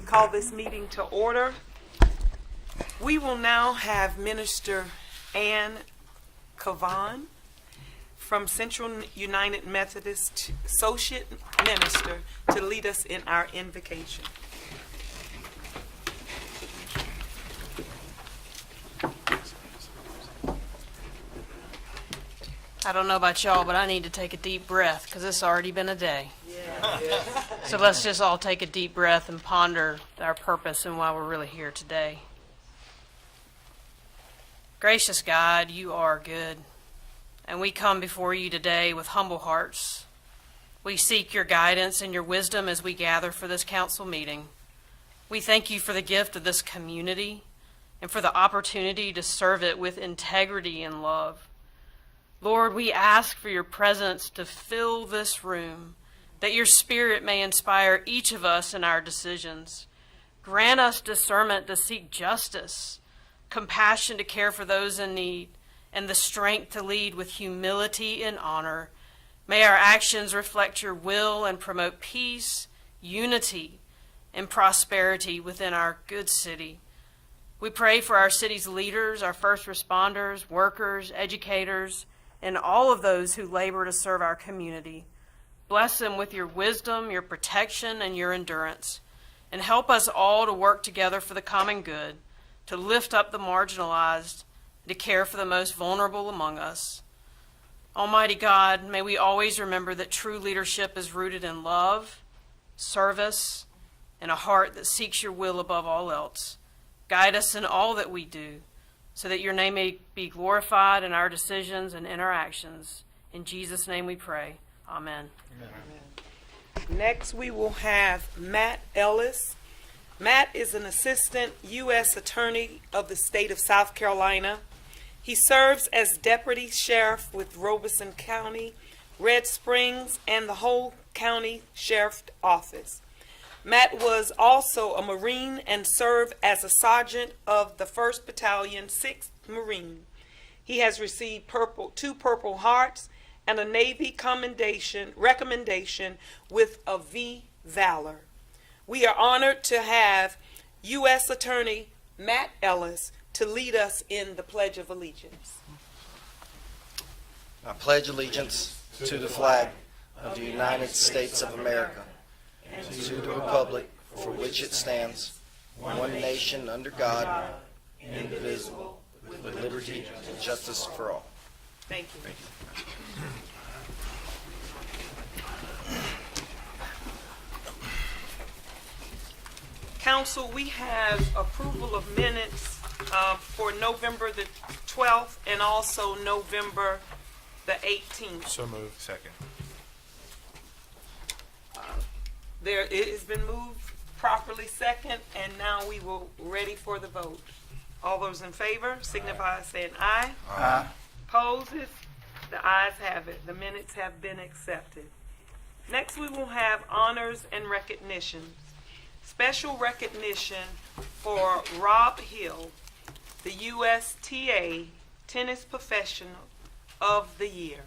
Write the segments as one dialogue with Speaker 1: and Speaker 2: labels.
Speaker 1: Call this meeting to order. We will now have Minister Ann Cavan from Central United Methodist, Associate Minister, to lead us in our invocation.
Speaker 2: I don't know about y'all, but I need to take a deep breath because it's already been a day. So let's just all take a deep breath and ponder our purpose and why we're really here today. Gracious God, you are good, and we come before you today with humble hearts. We seek your guidance and your wisdom as we gather for this council meeting. We thank you for the gift of this community and for the opportunity to serve it with integrity and love. Lord, we ask for your presence to fill this room, that your Spirit may inspire each of us in our decisions. Grant us discernment to seek justice, compassion to care for those in need, and the strength to lead with humility and honor. May our actions reflect your will and promote peace, unity, and prosperity within our good city. We pray for our city's leaders, our first responders, workers, educators, and all of those who labor to serve our community. Bless them with your wisdom, your protection, and your endurance, and help us all to work together for the common good, to lift up the marginalized, and to care for the most vulnerable among us. Almighty God, may we always remember that true leadership is rooted in love, service, and a heart that seeks your will above all else. Guide us in all that we do, so that your name may be glorified in our decisions and interactions. In Jesus' name we pray. Amen.
Speaker 1: Amen. Next, we will have Matt Ellis. Matt is an assistant U.S. attorney of the state of South Carolina. He serves as deputy sheriff with Robeson County, Red Springs, and the whole county sheriff's office. Matt was also a Marine and served as a sergeant of the 1st Battalion, 6th Marine. He has received two Purple Hearts and a Navy recommendation with a V Valor. We are honored to have U.S. Attorney Matt Ellis to lead us in the Pledge of Allegiance.
Speaker 3: I pledge allegiance to the flag of the United States of America and to the republic for which it stands, one nation under God, indivisible, with liberty and justice for all.
Speaker 1: Thank you. Council, we have approval of minutes for November the 12th and also November the 18th.
Speaker 4: So moved. Second.
Speaker 1: It has been moved properly second, and now we will ready for the vote. All those in favor signify by saying aye.
Speaker 4: Aye.
Speaker 1: Opposes? The ayes have it. The minutes have been accepted. Next, we will have honors and recognitions. Special recognition for Rob Hill, the USTA Tennis Professional of the Year.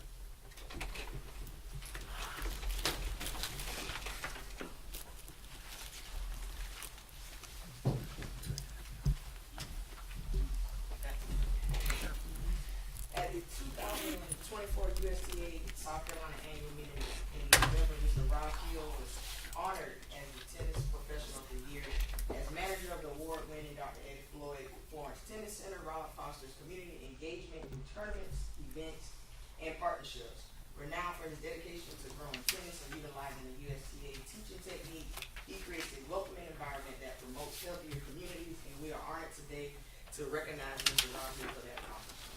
Speaker 5: At the 2024 USTA South Carolina Annual Meeting in November, Mr. Rob Hill was honored as the Tennis Professional of the Year. As manager of the award-winning Dr. Eddie Floyd Florence Tennis Center, Rob fosters community engagement in tournaments, events, and partnerships. Renowned for his dedication to growing tennis and utilizing the USTA teaching technique, he creates a welcoming environment that promotes healthier communities, and we are honored today to recognize Mr. Rob Hill for that accomplishment.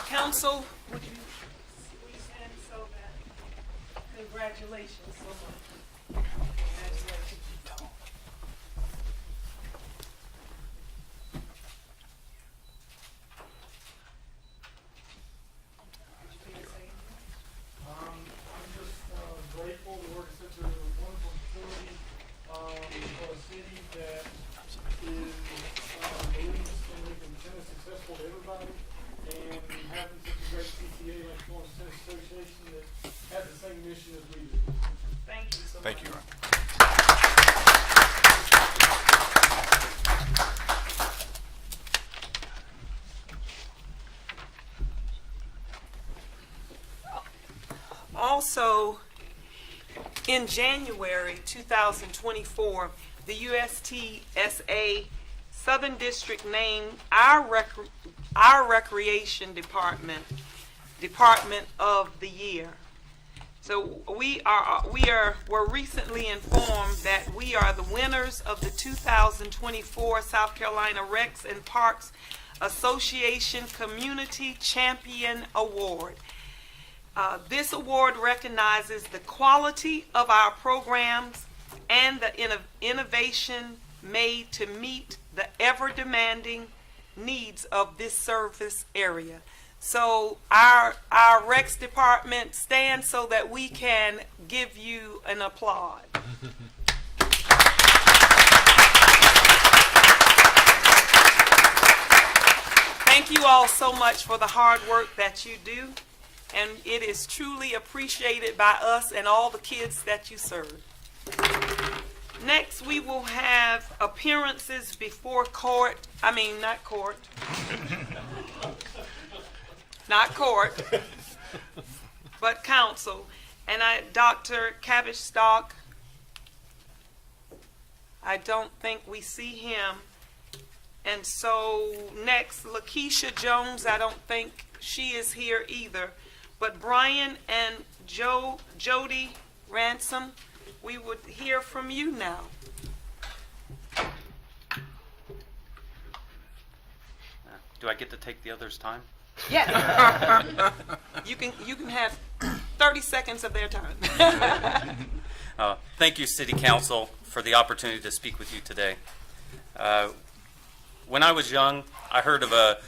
Speaker 1: Council, would you please stand so that congratulations so much. Congratulations.
Speaker 6: I'm just grateful to work at such a wonderful facility for a city that is believes in making tennis successful to everybody.
Speaker 4: Thank you, Ron.
Speaker 1: Also, in January 2024, the USTSA Southern District named our Recreation Department Department of the Year. So we're recently informed that we are the winners of the 2024 South Carolina Recs and Parks Association Community Champion Award. This award recognizes the quality of our programs and the innovation made to meet the ever-demanding needs of this service area. So our Recs department stands so that we can give you an applaud. Thank you all so much for the hard work that you do, and it is truly appreciated by us and all the kids that you serve. Next, we will have appearances before court. I mean, not court. Not court, but council. And Dr. Cabbage-Stock, I don't think we see him. And so next, Lakeisha Jones, I don't think she is here either. But Brian and Jody Ransom, we would hear from you now.
Speaker 7: Do I get to take the others' time?
Speaker 1: Yeah. You can have 30 seconds of their time.
Speaker 7: Thank you, City Council, for the opportunity to speak with you today. When I was young, I heard of a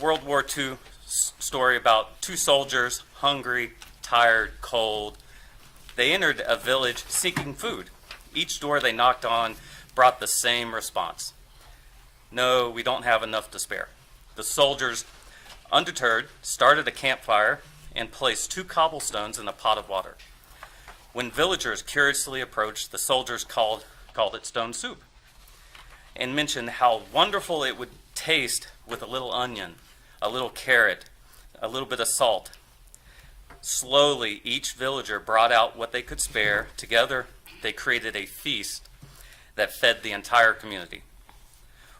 Speaker 7: World War II story about two soldiers, hungry, tired, cold. They entered a village seeking food. Each door they knocked on brought the same response. No, we don't have enough to spare. The soldiers, undeterred, started a campfire and placed 2 cobblestones in a pot of water. When villagers curiously approached, the soldiers called it stone soup and mentioned how wonderful it would taste with a little onion, a little carrot, a little bit of salt. Slowly, each villager brought out what they could spare. Together, they created a feast that fed the entire community.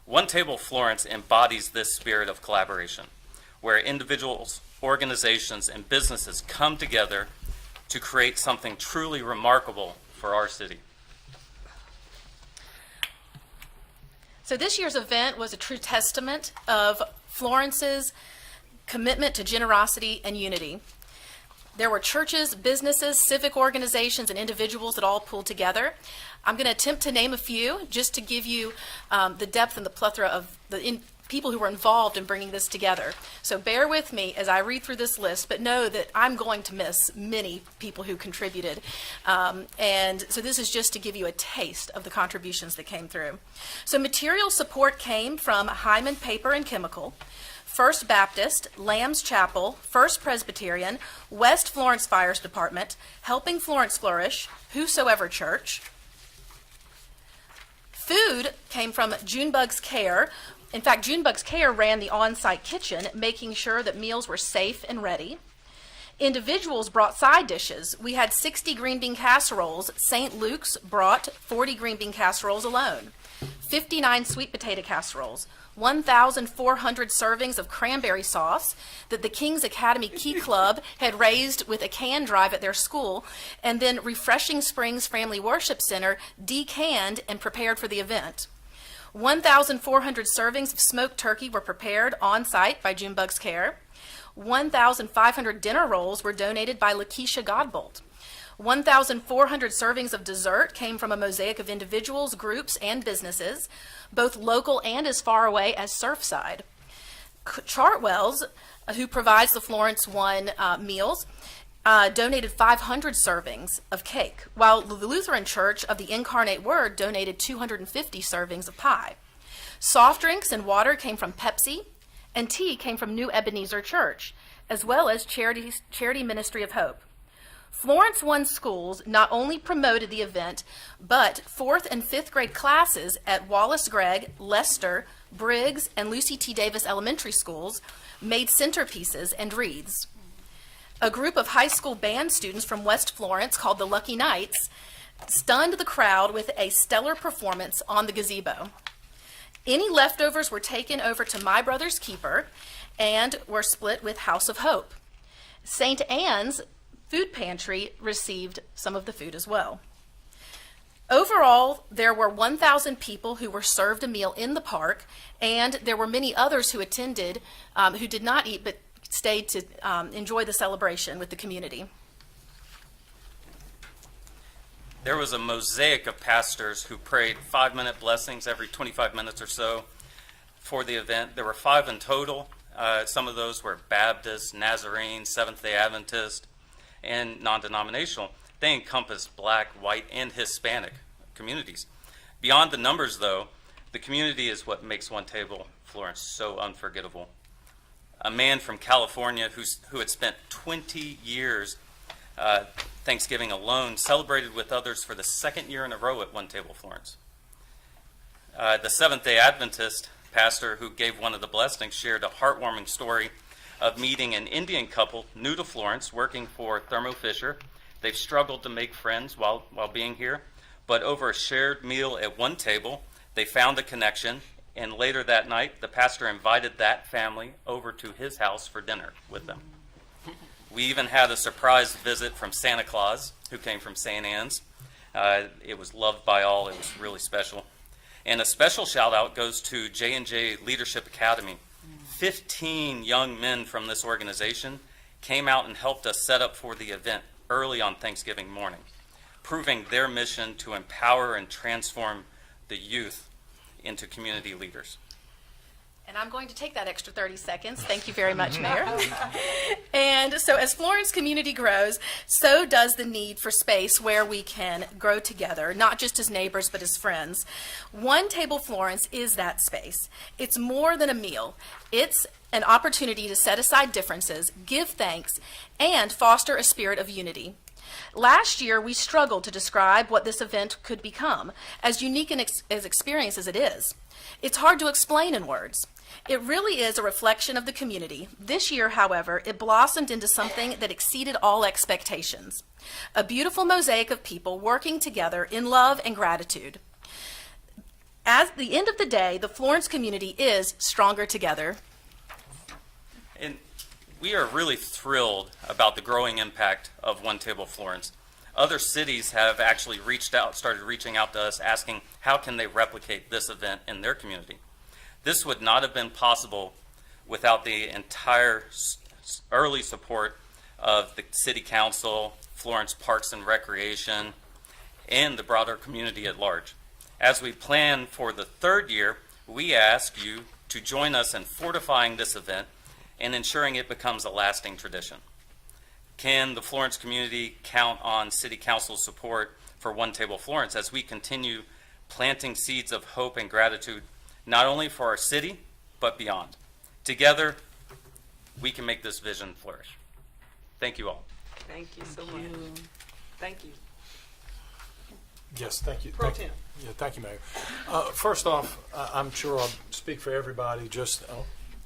Speaker 7: One Table Florence embodies this spirit of collaboration, where individuals, organizations, and businesses come together to create something truly remarkable for our city.
Speaker 8: So this year's event was a true testament of Florence's commitment to generosity and unity. There were churches, businesses, civic organizations, and individuals that all pulled together. I'm going to attempt to name a few just to give you the depth and the plethora of the people who were involved in bringing this together. So bear with me as I read through this list, but know that I'm going to miss many people who contributed. And so this is just to give you a taste of the contributions that came through. So material support came from Hyman Paper and Chemical, First Baptist, Lamb's Chapel, First Presbyterian, West Florence Fires Department, Helping Florence Flourish, Whosoever Church. Food came from Junebug's Care. In fact, Junebug's Care ran the on-site kitchen, making sure that meals were safe and ready. Individuals brought side dishes. We had 60 green bean casseroles. St. Luke's brought 40 green bean casseroles alone, 59 sweet potato casseroles, 1,400 servings of cranberry sauce that the King's Academy Key Club had raised with a can drive at their school, and then Refreshing Springs Family Worship Center decanned and prepared for the event. 1,400 servings of smoked turkey were prepared on site by Junebug's Care. 1,500 dinner rolls were donated by Lakeisha Godbolt. 1,400 servings of dessert came from a mosaic of individuals, groups, and businesses, both local and as far away as Surfside. Chartwell's, who provides the Florence One meals, donated 500 servings of cake, while the Lutheran Church of the Incarnate Word donated 250 servings of pie. Soft drinks and water came from Pepsi, and tea came from New Ebenezer Church, as well as Charity Ministry of Hope. Florence One schools not only promoted the event, but 4th and 5th grade classes at Wallace Gregg, Lester, Briggs, and Lucy T. Davis elementary schools made centerpieces and wreaths. A group of high school band students from West Florence called the Lucky Knights stunned the crowd with a stellar performance on the gazebo. Any leftovers were taken over to My Brother's Keeper and were split with House of Hope. St. Anne's Food Pantry received some of the food as well. Overall, there were 1,000 people who were served a meal in the park, and there were many others who attended who did not eat but stayed to enjoy the celebration with the community.
Speaker 7: There was a mosaic of pastors who prayed 5-minute blessings every 25 minutes or so for the event. There were 5 in total. Some of those were Baptist, Nazarene, Seventh-day Adventist, and non-denominational. They encompassed Black, white, and Hispanic communities. Beyond the numbers, though, the community is what makes One Table Florence so unforgettable. A man from California who had spent 20 years Thanksgiving alone celebrated with others for the 2nd year in a row at One Table Florence. The Seventh-day Adventist pastor who gave one of the blessings shared a heartwarming story of meeting an Indian couple new to Florence working for Thermo Fisher. They've struggled to make friends while being here, but over a shared meal at one table, they found a connection, and later that night, the pastor invited that family over to his house for dinner with them. We even had a surprise visit from Santa Claus, who came from St. Anne's. It was loved by all. It was really special. And a special shout out goes to J&J Leadership Academy. 15 young men from this organization came out and helped us set up for the event early on Thanksgiving morning, proving their mission to empower and transform the youth into community leaders.
Speaker 8: And I'm going to take that extra 30 seconds. Thank you very much, Mayor. And so as Florence community grows, so does the need for space where we can grow together, not just as neighbors, but as friends. One Table Florence is that space. It's more than a meal. It's an opportunity to set aside differences, give thanks, and foster a spirit of unity. Last year, we struggled to describe what this event could become, as unique and as experience as it is. It's hard to explain in words. It really is a reflection of the community. This year, however, it blossomed into something that exceeded all expectations. A beautiful mosaic of people working together in love and gratitude. At the end of the day, the Florence community is stronger together.
Speaker 7: And we are really thrilled about the growing impact of One Table Florence. Other cities have actually started reaching out to us asking how can they replicate this event in their community. This would not have been possible without the entire early support of the City Council, Florence Parks and Recreation, and the broader community at large. As we plan for the 3rd year, we ask you to join us in fortifying this event and ensuring it becomes a lasting tradition. Can the Florence community count on City Council's support for One Table Florence as we continue planting seeds of hope and gratitude, not only for our city, but beyond? Together, we can make this vision flourish. Thank you all.
Speaker 1: Thank you so much. Thank you.
Speaker 6: Yes, thank you.
Speaker 1: Pro Tem.
Speaker 6: Yeah, thank you, Mayor. First off, I'm sure I'll speak for everybody. Just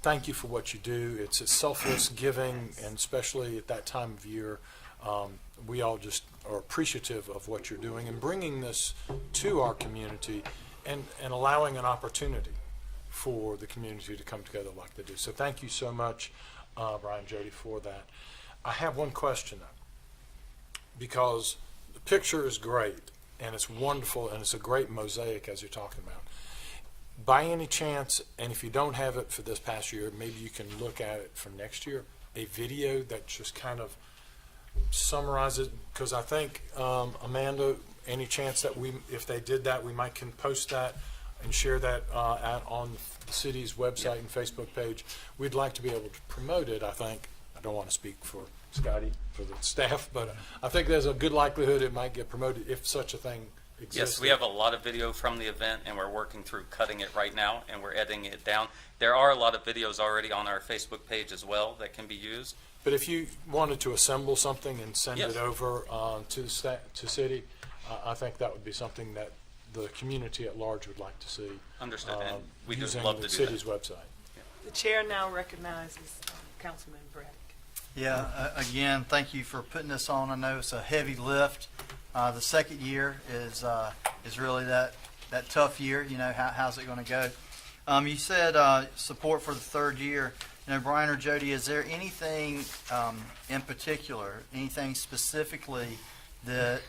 Speaker 6: thank you for what you do. It's a selfless giving, and especially at that time of year, we all just are appreciative of what you're doing and bringing this to our community and allowing an opportunity for the community to come together like they do. So thank you so much, Brian, Jody, for that. I have one question, though, because the picture is great, and it's wonderful, and it's a great mosaic, as you're talking about. By any chance, and if you don't have it for this past year, maybe you can look at it for next year, a video that just kind of summarizes, because I think, Amanda, any chance that if they did that, we might can post that and share that on the city's website and Facebook page. We'd like to be able to promote it, I think. I don't want to speak for Scotty, for the staff, but I think there's a good likelihood it might get promoted if such a thing existed?
Speaker 7: Yes, we have a lot of video from the event, and we're working through cutting it right now, and we're editing it down. There are a lot of videos already on our Facebook page as well that can be used.
Speaker 6: But if you wanted to assemble something and send
Speaker 7: Yes.
Speaker 6: it over to city, I think that would be something that the community at large would like to see.
Speaker 7: Understood, and we would
Speaker 6: using
Speaker 7: love to
Speaker 6: the
Speaker 7: do
Speaker 6: city's
Speaker 7: that.
Speaker 6: website.
Speaker 1: The chair now recognizes Councilman Braddock.
Speaker 4: Yeah, again, thank you for putting this on. I know it's a heavy lift. The second year is really that tough year. You know, how's it going to go? You said support for the third year. You know, Brian or Jody, is there anything in particular, anything specifically that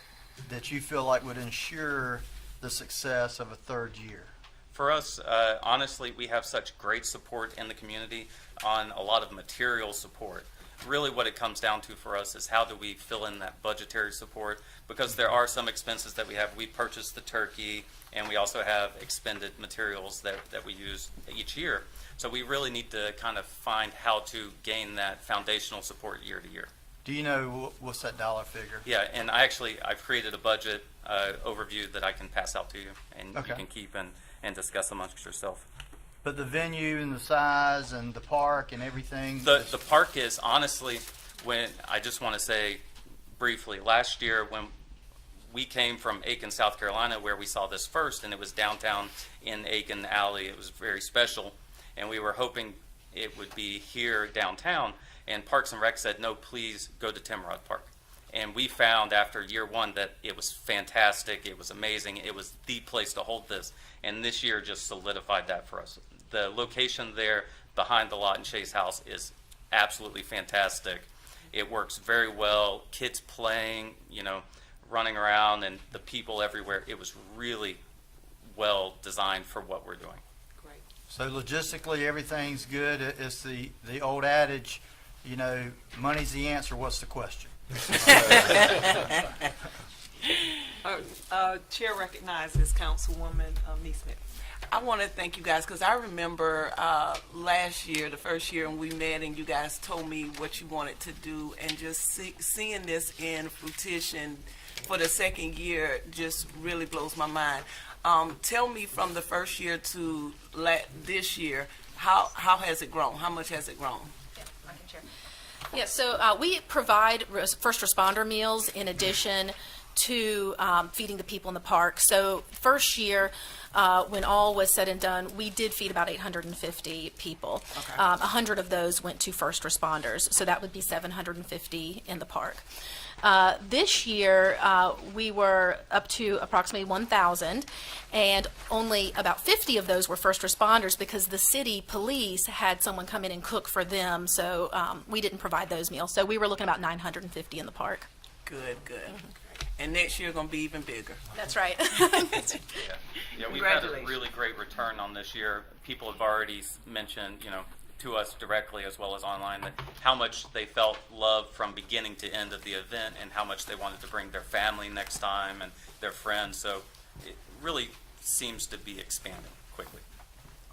Speaker 4: you feel like would ensure the success of a third year?
Speaker 7: For us, honestly, we have such great support in the community on a lot of material support. Really what it comes down to for us is how do we fill in that budgetary support, because there are some expenses that we have. We purchased the turkey, and we also have expended materials that we use each year. So we really need to kind of find how to gain that foundational support year to year.
Speaker 4: Do you know what's that dollar figure?
Speaker 7: Yeah, and I've created a budget overview that I can pass out to you, and
Speaker 4: Okay.
Speaker 7: you can keep and discuss amongst yourself.
Speaker 4: But the venue and the size and the park and everything.
Speaker 7: The park is honestly, when I just want to say briefly, last year when we came from Aiken, South Carolina, where we saw this first, and it was downtown in Aiken Alley. It was very special, and we were hoping it would be here downtown. And Parks and Rec said, no, please go to Timrod Park. And we found after year one that it was fantastic. It was amazing. It was the place to hold this. And this year just solidified that for us. The location there behind the Lot and Chase House is absolutely fantastic. It works very well. Kids playing, you know, running around, and the people everywhere. It was really well designed for what we're doing.
Speaker 1: Great.
Speaker 4: So logistically, everything's good. It's the old adage, you know, money's the answer. What's the question?
Speaker 1: Chair recognizes Councilwoman Neesmith.
Speaker 9: I want to thank you guys because I remember last year, the first year, when we met and you guys told me what you wanted to do, and just seeing this in fruition for the second year just really blows my mind. Tell me from the first year to this year, how has it grown? How much has it grown?
Speaker 8: Yeah, I can share. Yeah, so we provide first responder meals in addition to feeding the people in the park. So first year, when all was said and done, we did feed about 850 people.
Speaker 9: Okay.
Speaker 8: 100 of those went to first responders, so that would be 750 in the park. This year, we were up to approximately 1,000, and only about 50 of those were first responders because the city police had someone come in and cook for them, so we didn't provide those meals. So we were looking about 950 in the park.
Speaker 9: Good. And next year going to be even bigger.
Speaker 8: That's right.
Speaker 7: Yeah, we've had a
Speaker 9: Congratulations.
Speaker 7: really great return on this year. People have already mentioned, you know, to us directly as well as online, that how much they felt love from beginning to end of the event, and how much they wanted to bring their family next time and their friends. So it really seems to be expanding quickly.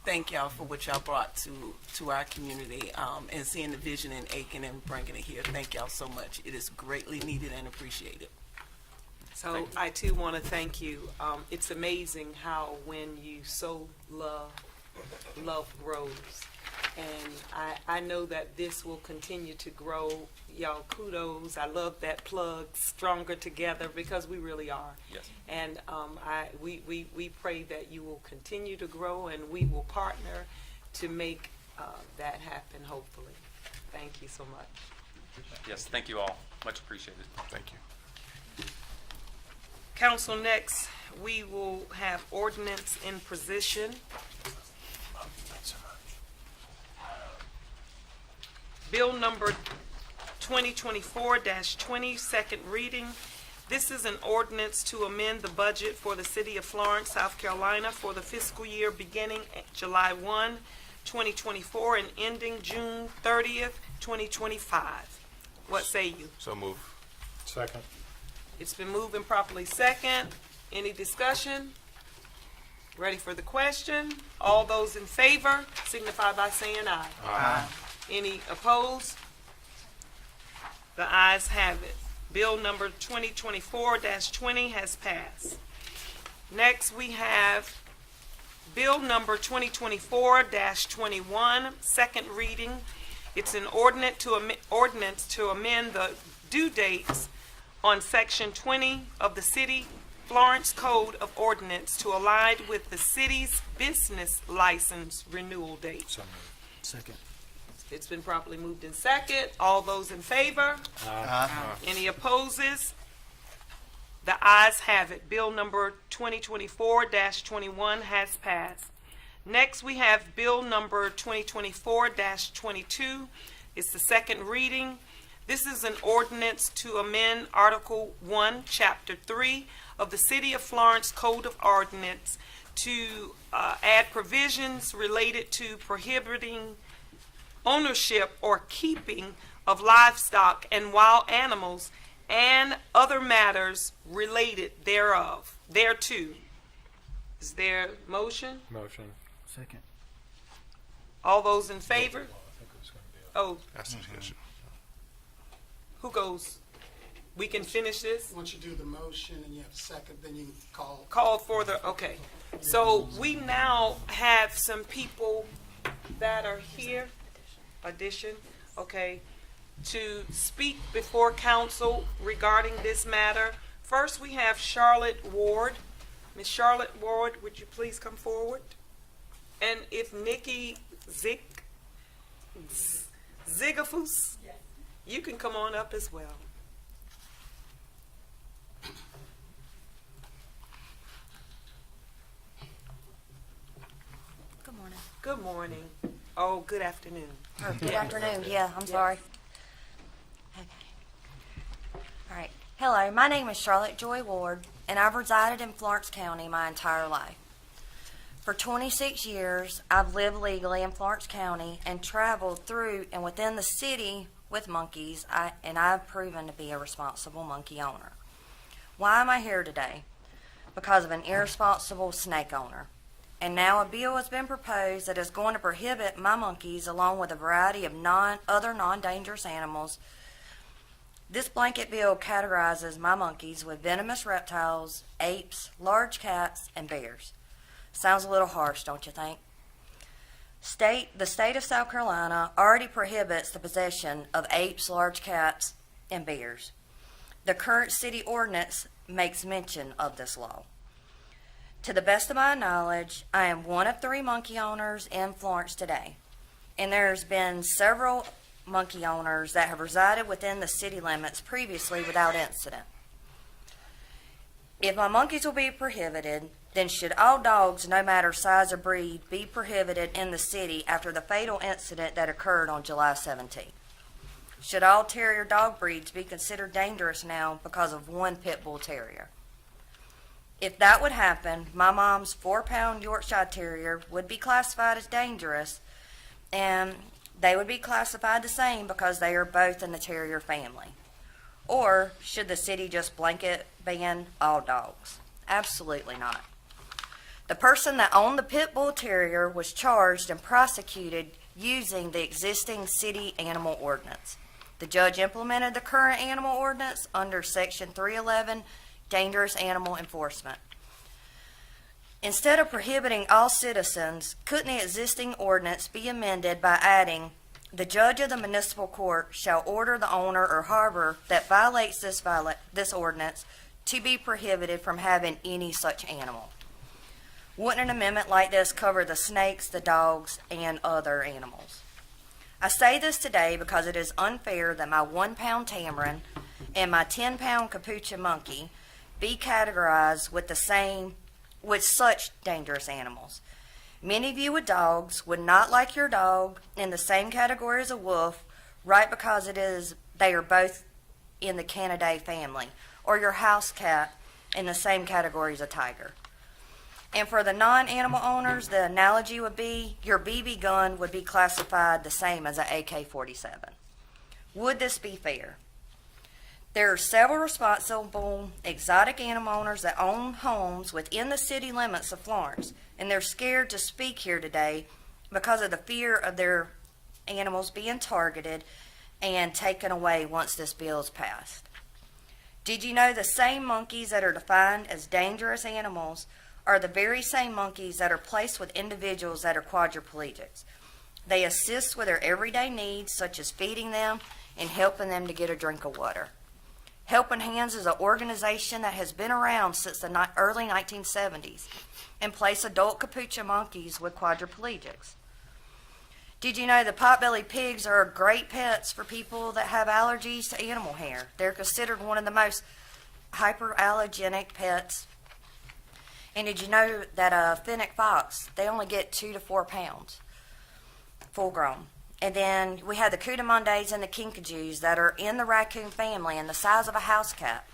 Speaker 9: Thank y'all for what y'all brought to our community and seeing the vision in Aiken and bringing it here. Thank y'all so much. It is greatly needed and appreciated.
Speaker 1: So I too want to thank you. It's amazing how when you so love grows. And I know that this will continue to grow. Y'all, kudos. I love that plug, stronger together, because we really are.
Speaker 7: Yes.
Speaker 1: And we pray that you will continue to grow, and we will partner to make that happen, hopefully. Thank you so much.
Speaker 7: Yes, thank you all. Much appreciated.
Speaker 6: Thank you.
Speaker 1: Council, next, we will have ordinance in position. Bill number 2024-20, second reading. This is an ordinance to amend the budget for the city of Florence, South Carolina for the fiscal year beginning July 1, 2024 and ending June 30th, 2025. What say you?
Speaker 6: So move. Second.
Speaker 1: It's been moved and properly second. Any discussion? Ready for the question? All those in favor signify by saying aye.
Speaker 4: Aye.
Speaker 1: Any opposed? The ayes have it. Bill number 2024-20 has passed. Next, we have Bill number 2024-21, second reading. It's an ordinance to amend the due dates on Section 20 of the City Florence Code of Ordinance to align with the city's business license renewal date.
Speaker 6: So moved.
Speaker 4: Second.
Speaker 1: It's been properly moved in second. All those in favor? Any opposes? The ayes have it. Bill number 2024-21 has passed. Next, we have Bill number 2024-22. It's the second reading. This is an ordinance to amend Article 1, Chapter 3 of the City of Florence Code of Ordinance to add provisions related to prohibiting ownership or keeping of livestock and wild animals and other matters related thereto. Is there motion?
Speaker 6: Motion.
Speaker 4: Second.
Speaker 1: All those in favor?
Speaker 6: I think it was going to be
Speaker 1: Oh,
Speaker 3: That's discussion.
Speaker 1: who goes? We can finish this?
Speaker 10: Once you do the motion and you have a second, then you can call.
Speaker 1: Call for the, okay. So we now have some people that are here, addition, okay, to speak before council regarding this matter. First, we have Charlotte Ward. Ms. Charlotte Ward, would you please come forward? And if Nikki Zigafus, you can come on up as well.
Speaker 11: Good morning.
Speaker 1: Good morning. Oh, good afternoon.
Speaker 11: Or good afternoon, yeah, I'm sorry. Okay. All right. Hello, my name is Charlotte Joy Ward, and I've resided in Florence County my entire life. For 26 years, I've lived legally in Florence County and traveled through and within the city with monkeys, and I've proven to be a responsible monkey owner. Why am I here today? Because of an irresponsible snake owner. And now a bill has been proposed that is going to prohibit my monkeys along with a variety of other non-dangerous animals. This blanket bill categorizes my monkeys with venomous reptiles, apes, large cats, and bears. Sounds a little harsh, don't you think? The state of South Carolina already prohibits the possession of apes, large cats, and bears. The current city ordinance makes mention of this law. To the best of my knowledge, I am one of 3 monkey owners in Florence today, and there's been several monkey owners that have resided within the city limits previously without incident. If my monkeys will be prohibited, then should all dogs, no matter size or breed, be prohibited in the city after the fatal incident that occurred on July 17th? Should all terrier dog breeds be considered dangerous now because of one pit bull terrier? If that would happen, my mom's 4-pound Yorkshire Terrier would be classified as dangerous, and they would be classified the same because they are both in the terrier family. Or should the city just blanket ban all dogs? Absolutely not. The person that owned the Pit Bull Terrier was charged and prosecuted using the existing city animal ordinance. The judge implemented the current animal ordinance under Section 311, Dangerous Animal Enforcement. Instead of prohibiting all citizens, couldn't the existing ordinance be amended by adding, the judge of the municipal court shall order the owner or harbor that violates this ordinance to be prohibited from having any such animal? Wouldn't an amendment like this cover the snakes, the dogs, and other animals? I say this today because it is unfair that my 1-pound tamarin and my 10-pound capuchin monkey be categorized with such dangerous animals. Many of you with dogs would not like your dog in the same category as a wolf, right because they are both in the Canidae family, or your house cat in the same category as a tiger. And for the non-animal owners, the analogy would be your BB gun would be classified the same as an AK-47. Would this be fair? There are several responsible exotic animal owners that own homes within the city limits of Florence, and they're scared to speak here today because of the fear of their animals being targeted and taken away once this bill is passed. Did you know the same monkeys that are defined as dangerous animals are the very same monkeys that are placed with individuals that are quadriplegics? They assist with their everyday needs, such as feeding them and helping them to get a drink of water. Helping Hands is an organization that has been around since the early 1970s and placed adult capuchin monkeys with quadriplegics. Did you know the potbelly pigs are great pets for people that have allergies to animal hair? They're considered one of the most hyperallergenic pets. And did you know that a fennec fox, they only get 2 to 4 pounds, full grown? And then we have the cootamondays and the kinkajous that are in the raccoon family and the size of a house cat.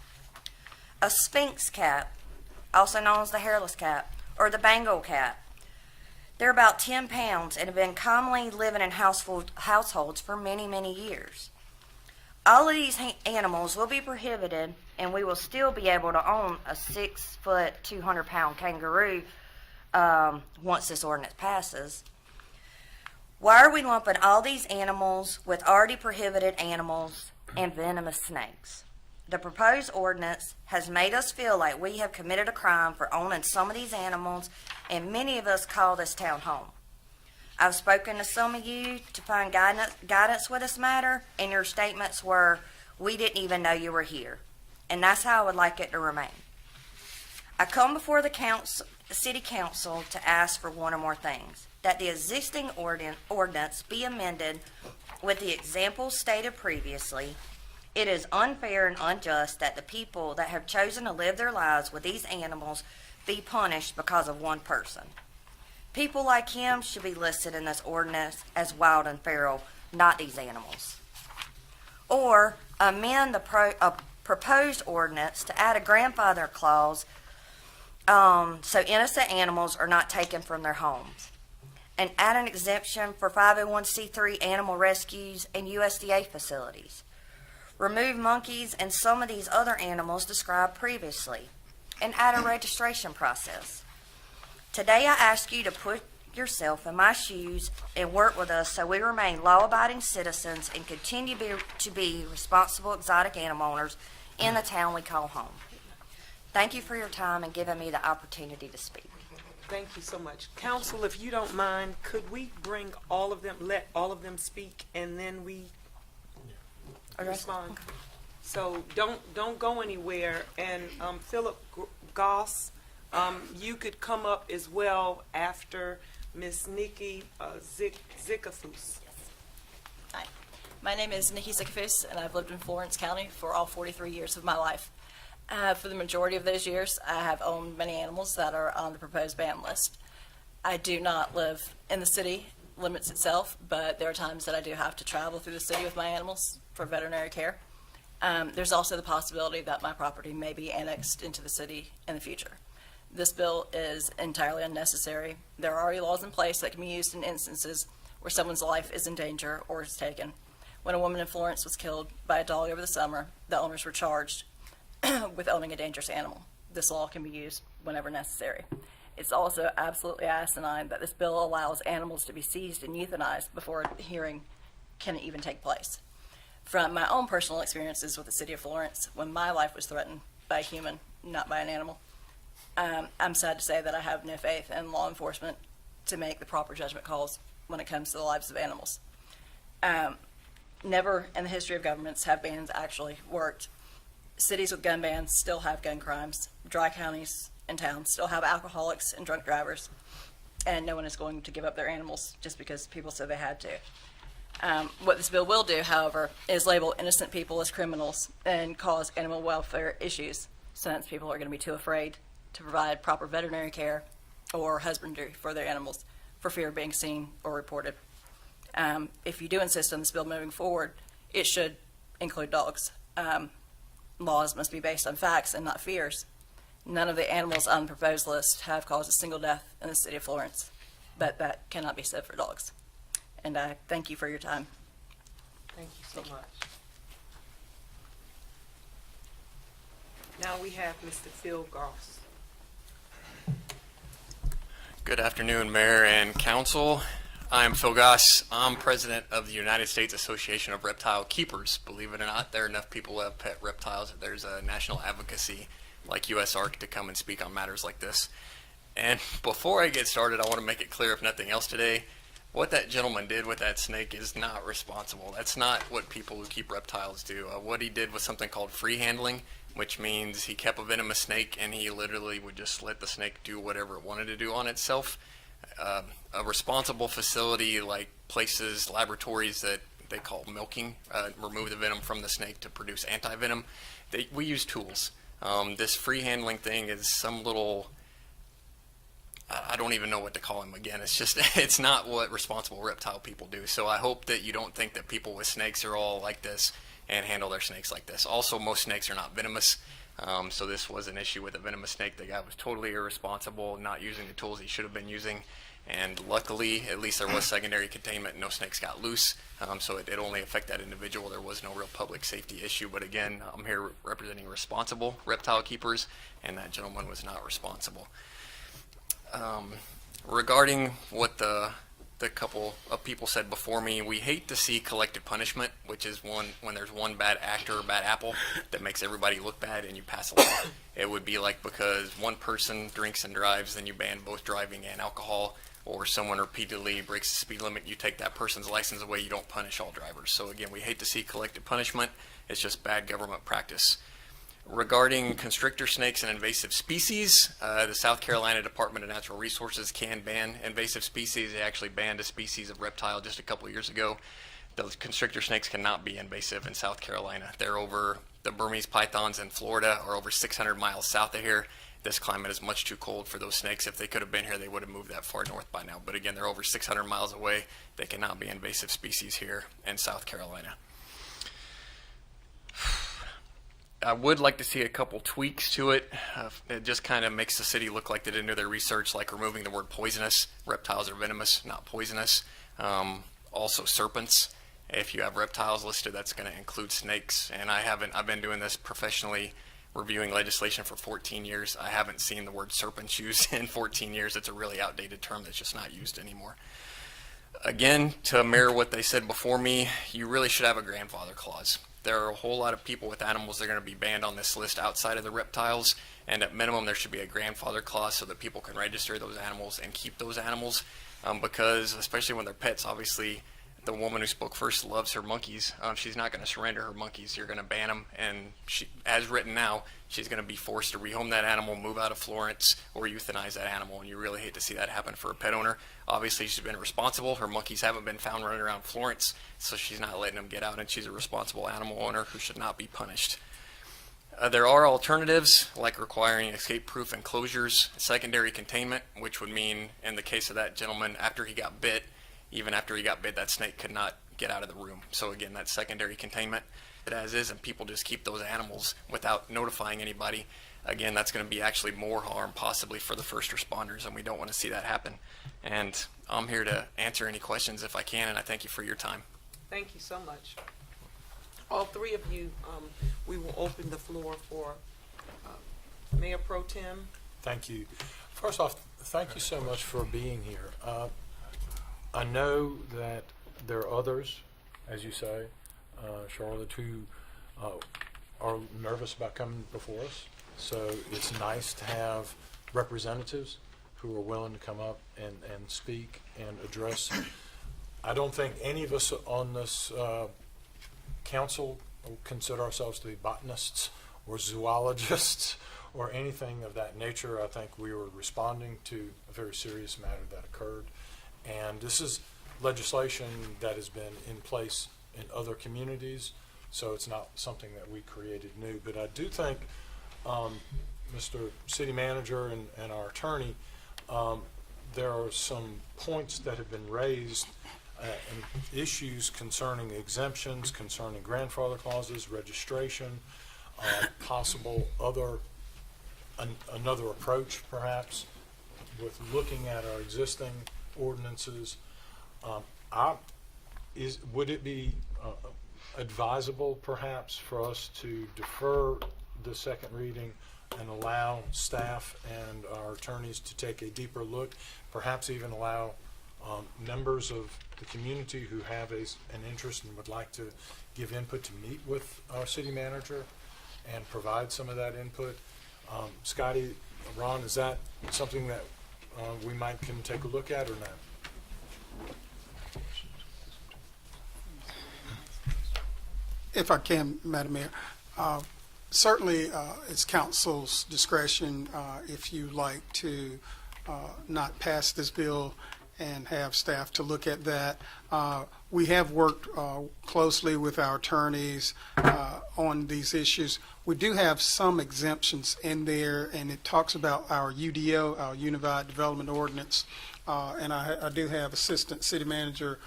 Speaker 11: A sphinx cat, also known as the hairless cat, or the Bengal cat. They're about 10 pounds and have been commonly living in households for many, many years. All of these animals will be prohibited, and we will still be able to own a 6-foot, 200-pound kangaroo once this ordinance passes. Why are we lumping all these animals with already prohibited animals and venomous snakes? The proposed ordinance has made us feel like we have committed a crime for owning some of these animals, and many of us call this town home. I've spoken to some of you to find guidance with this matter, and your statements were, "We didn't even know you were here." And that's how I would like it to remain. I come before the City Council to ask for one or more things. That the existing ordinance be amended with the examples stated previously. It is unfair and unjust that the people that have chosen to live their lives with these animals be punished because of one person. People like him should be listed in this ordinance as wild and feral, not these animals. Or amend the proposed ordinance to add a grandfather clause so innocent animals are not taken from their homes. And add an exemption for 501c3 animal rescues and USDA facilities. Remove monkeys and some of these other animals described previously, and add a registration process. Today I ask you to put yourself in my shoes and work with us so we remain law-abiding citizens and continue to be responsible exotic animal owners in the town we call home. Thank you for your time and giving me the opportunity to speak.
Speaker 1: Thank you so much. Council, if you don't mind, could we bring all of them, let all of them speak, and then we respond? So don't go anywhere. And Philip Goss, you could come up as well after Miss Nikki Zickafoos.
Speaker 12: Hi, my name is Nikki Zickafoos, and I've lived in Florence County for all 43 years of my life. For the majority of those years, I have owned many animals that are on the proposed ban list. I do not live in the city limits itself, but there are times that I do have to travel through the city with my animals for veterinary care. There's also the possibility that my property may be annexed into the city in the future. This bill is entirely unnecessary. There are already laws in place that can be used in instances where someone's life is in danger or is taken. When a woman in Florence was killed by a dog over the summer, the owners were charged with owning a dangerous animal. This law can be used whenever necessary. It's also absolutely asinine that this bill allows animals to be seized and euthanized before a hearing can even take place. From my own personal experiences with the city of Florence, when my life was threatened by a human, not by an animal, I'm sad to say that I have no faith in law enforcement to make the proper judgment calls when it comes to the lives of animals. Never in the history of governments have bans actually worked. Cities with gun bans still have gun crimes. Dry counties and towns still have alcoholics and drunk drivers. And no one is going to give up their animals just because people said they had to. What this bill will do, however, is label innocent people as criminals and cause animal welfare issues, since people are going to be too afraid to provide proper veterinary care or husbandry for their animals for fear of being seen or reported. If you do insist on this bill moving forward, it should include dogs. Laws must be based on facts and not fears. None of the animals on the proposed list have caused a single death in the city of Florence, but that cannot be said for dogs. And I thank you for your time.
Speaker 1: Thank you so much. Now we have Mr. Phil Goss.
Speaker 13: Good afternoon, Mayor and Council. I'm Phil Goss. I'm president of the United States Association of Reptile Keepers. Believe it or not, there are enough people who have pet reptiles that there's a national advocacy like USARC to come and speak on matters like this. And before I get started, I want to make it clear, if nothing else today, what that gentleman did with that snake is not responsible. That's not what people who keep reptiles do. What he did was something called free handling, which means he kept a venomous snake and he literally would just let the snake do whatever it wanted to do on itself. A responsible facility like places, laboratories that they call milking, remove the venom from the snake to produce anti-venom. We use tools. This free handling thing is some little, I don't even know what to call him again. It's just, it's not what responsible reptile people do. So I hope that you don't think that people with snakes are all like this and handle their snakes like this. Also, most snakes are not venomous. So this was an issue with a venomous snake. The guy was totally irresponsible, not using the tools he should have been using. And luckily, at least there was secondary containment. No snakes got loose. So it only affected that individual. There was no real public safety issue. But again, I'm here representing responsible reptile keepers, and that gentleman was not responsible. Regarding what the couple of people said before me, we hate to see collective punishment, which is when there's one bad actor or bad apple that makes everybody look bad and you pass a law. It would be like because one person drinks and drives, then you ban both driving and alcohol, or someone repeatedly breaks the speed limit, you take that person's license away, you don't punish all drivers. So again, we hate to see collective punishment. It's just bad government practice. Regarding constrictor snakes and invasive species, the South Carolina Department of Natural Resources can ban invasive species. They actually banned a species of reptile just a couple years ago. Those constrictor snakes cannot be invasive in South Carolina. They're over, the Burmese pythons in Florida are over 600 miles south of here. This climate is much too cold for those snakes. If they could have been here, they would have moved that far north by now. But again, they're over 600 miles away. They cannot be invasive species here in South Carolina. I would like to see a couple tweaks to it. It just kind of makes the city look like they didn't do their research, like removing the word poisonous. Reptiles are venomous, not poisonous. Also serpents. If you have reptiles listed, that's going to include snakes. And I've been doing this professionally, reviewing legislation for 14 years. I haven't seen the word serpents used in 14 years. It's a really outdated term that's just not used anymore. Again, to mirror what they said before me, you really should have a grandfather clause. There are a whole lot of people with animals that are going to be banned on this list outside of the reptiles, and at minimum there should be a grandfather clause so that people can register those animals and keep those animals, because especially when they're pets, obviously the woman who spoke first loves her monkeys. She's not going to surrender her monkeys. You're going to ban them, and she, as written now, she's going to be forced to rehome that animal, move out of Florence, or euthanize that animal, and you really hate to see that happen for a pet owner. Obviously, she's been responsible. Her monkeys haven't been found running around Florence, so she's not letting them get out, and she's a responsible animal owner who should not be punished. There are alternatives, like requiring escape-proof enclosures, secondary containment, which would mean, in the case of that gentleman, after he got bit, even after he got bit, that snake could not get out of the room. So again, that's secondary containment. As is, and people just keep those animals without notifying anybody. Again, that's going to be actually more harm possibly for the first responders, and we don't want to see that happen. And I'm here to answer any questions if I can, and I thank you for your time.
Speaker 1: Thank you so much. All three of you, we will open the floor for Mayor Pro Tem.
Speaker 6: Thank you. First off, thank you so much for being here. I know that there are others, as you say, Charlotte, who are nervous about coming before us. So it's nice to have representatives who are willing to come up and speak and address. I don't think any of us on this council consider ourselves to be botanists or zoologists or anything of that nature. I think we were responding to a very serious matter that occurred. And this is legislation that has been in place in other communities, so it's not something that we created new. But I do think, Mr. City Manager and our attorney, there are some points that have been raised and issues concerning exemptions, concerning grandfather clauses, registration, possible another approach perhaps with looking at our existing ordinances. Would it be advisable perhaps for us to defer the second reading and allow staff and our attorneys to take a deeper look, perhaps even allow members of the community who have an interest and would like to give input to meet with our city manager and provide some of that input. Scotty, Ron, is that something that we might can take a look at or not?
Speaker 10: If I can, Madam Mayor, certainly it's council's discretion if you like to not pass this bill and have staff to look at that. We have worked closely with our attorneys on these issues. We do have some exemptions in there, and it talks about our UDO, our Unified Development Ordinance, and I do have Assistant City Manager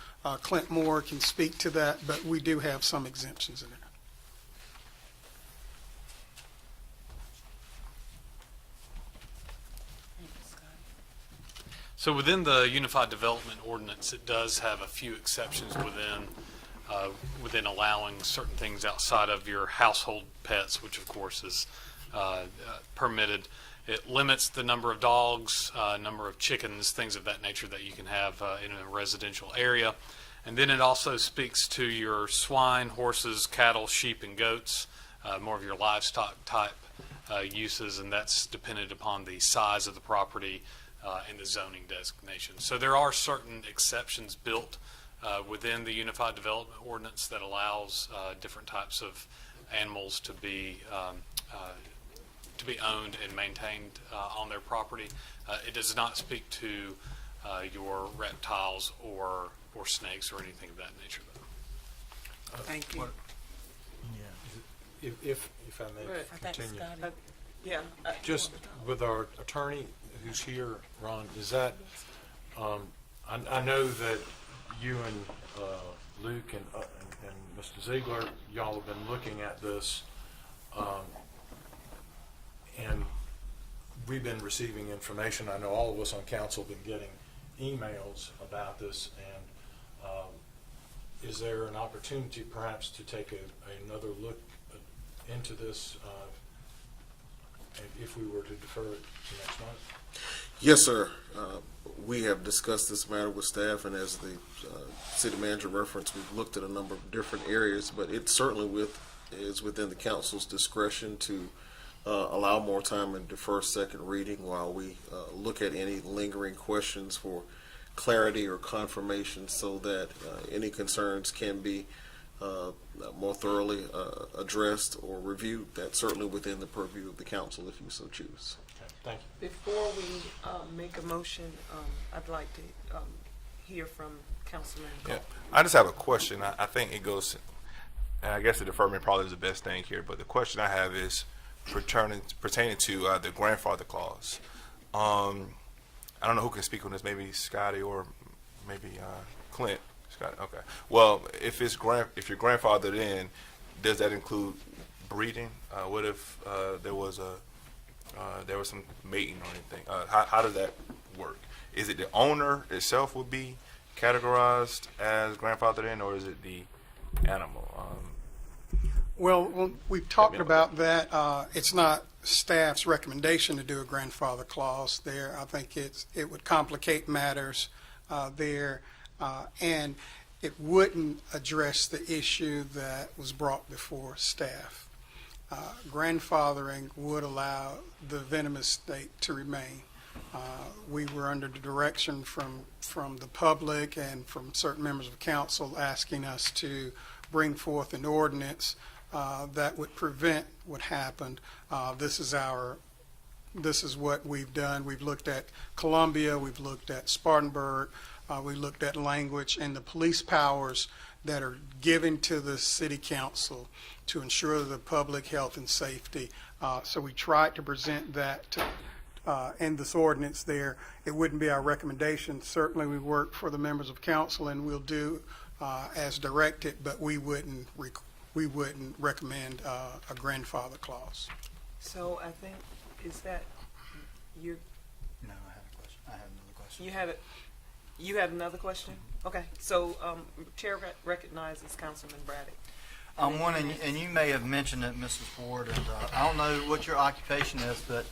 Speaker 10: Clint Moore can speak to that, but we do have some exemptions in there.
Speaker 14: So within the Unified Development Ordinance, it does have a few exceptions within allowing certain things outside of your household pets, which of course is permitted. It limits the number of dogs, number of chickens, things of that nature that you can have in a residential area. And then it also speaks to your swine, horses, cattle, sheep, and goats, more of your livestock type uses, and that's dependent upon the size of the property and the zoning designation. So there are certain exceptions built within the Unified Development Ordinance that allows different types of animals to be owned and maintained on their property. It does not speak to your reptiles or snakes or anything of that nature, though.
Speaker 9: Thank you.
Speaker 6: If I may continue.
Speaker 9: Yeah.
Speaker 6: Just with our attorney who's here, Ron, is that, I know that you and Luke and Mr. Ziegler, y'all have been looking at this, and we've been receiving information. I know all of us on council have been getting emails about this, and is there an opportunity perhaps to take another look into this if we were to defer it to next month?
Speaker 15: Yes, sir. We have discussed this matter with staff, and as the city manager referenced, we've looked at a number of different areas, but it certainly is within the council's discretion to allow more time and defer second reading while we look at any lingering questions for clarity or confirmation so that any concerns can be more thoroughly addressed or reviewed. That's certainly within the purview of the council if you so choose.
Speaker 6: Okay, thank you.
Speaker 1: Before we make a motion, I'd like to hear from Councilman Cole.
Speaker 16: Yeah, I just have a question. I think it goes, and I guess the deferment probably is the best thing here, but the question I have is pertaining to the grandfather clause. I don't know who can speak on this, maybe Scotty or maybe Clint. Scotty, okay. Well, if you're grandfathered in, does that include breeding? What if there was some mating or anything? How does that work? Is it the owner itself would be categorized as grandfathered in, or is it the animal?
Speaker 10: Well, we've talked about that. It's not staff's recommendation to do a grandfather clause there. I think it would complicate matters there, and it wouldn't address the issue that was brought before staff. Grandfathering would allow the venomous state to remain. We were under the direction from the public and from certain members of council asking us to bring forth an ordinance that would prevent what happened. This is what we've done. We've looked at Columbia, we've looked at Spartanburg, we looked at language and the police powers that are given to the city council to ensure the public health and safety. So we tried to present that in this ordinance there. It wouldn't be our recommendation. Certainly we work for the members of council and we'll do as directed, but we wouldn't recommend a grandfather clause.
Speaker 1: So I think, is that you?
Speaker 4: No, I have a question. I have another question.
Speaker 1: You have it. You have another question? Okay. So Chair recognizes Councilman Braddock.
Speaker 4: One, and you may have mentioned it, Mrs. Ward, and I don't know what your occupation is, but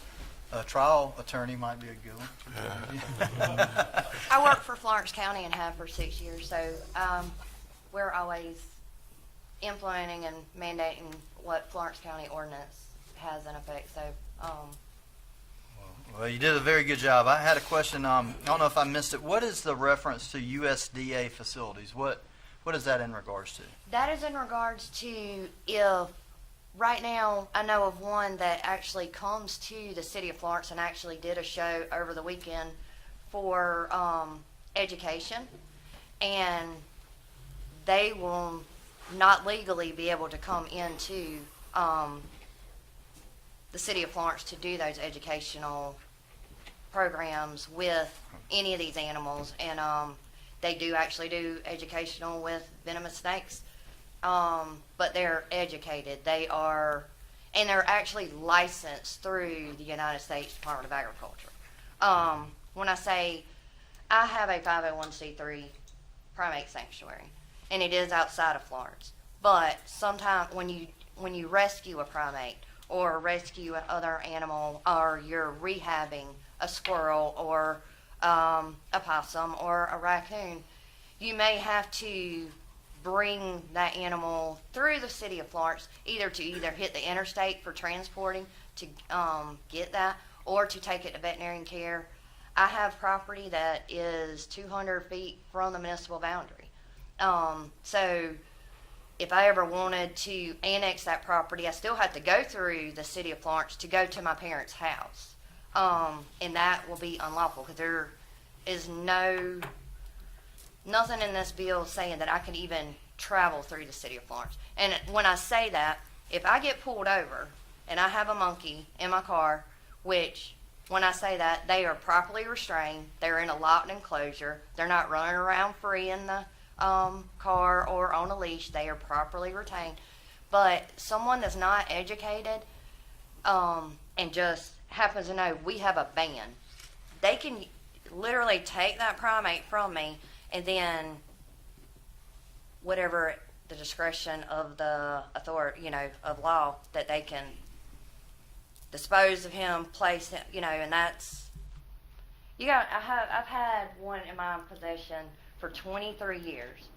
Speaker 4: a trial attorney might be a good one.
Speaker 11: I work for Florence County and have for 6 years, so we're always implementing and mandating what Florence County ordinance has in effect. So,
Speaker 4: Well, you did a very good job. I had a question. I don't know if I missed it. What is the reference to USDA facilities? What is that in regards to?
Speaker 11: that is in regards to if, right now, I know of one that actually comes to the city of Florence and actually did a show over the weekend for education, and they will not legally be able to come into the city of Florence to do those educational programs with any of these animals, and they do actually do educational with venomous snakes, but they're educated. They are, and they're actually licensed through the United States Department of Agriculture. When I say I have a 501c3 primate sanctuary, and it is outside of Florence, but sometimes when you rescue a primate or rescue another animal, or you're rehabbing a squirrel or a possum or a raccoon, you may have to bring that animal through the city of Florence, either to hit the interstate for transporting to get that, or to take it to veterinary care. I have property that is 200 feet from the municipal boundary. So if I ever wanted to annex that property, I still have to go through the city of Florence to go to my parents' house. And that will be unlawful because there is nothing in this bill saying that I can even travel through the city of Florence. And when I say that, if I get pulled over and I have a monkey in my car, which when I say that, they are properly restrained, they're in a locked enclosure, they're not running around free in the car or on a leash, they are properly retained. But someone that's not educated and just happens to know we have a ban, they can literally take that primate from me, and then whatever the discretion of the authority, of law, that they can dispose of him, place him, and that's, I've had one in my possession for 23 years.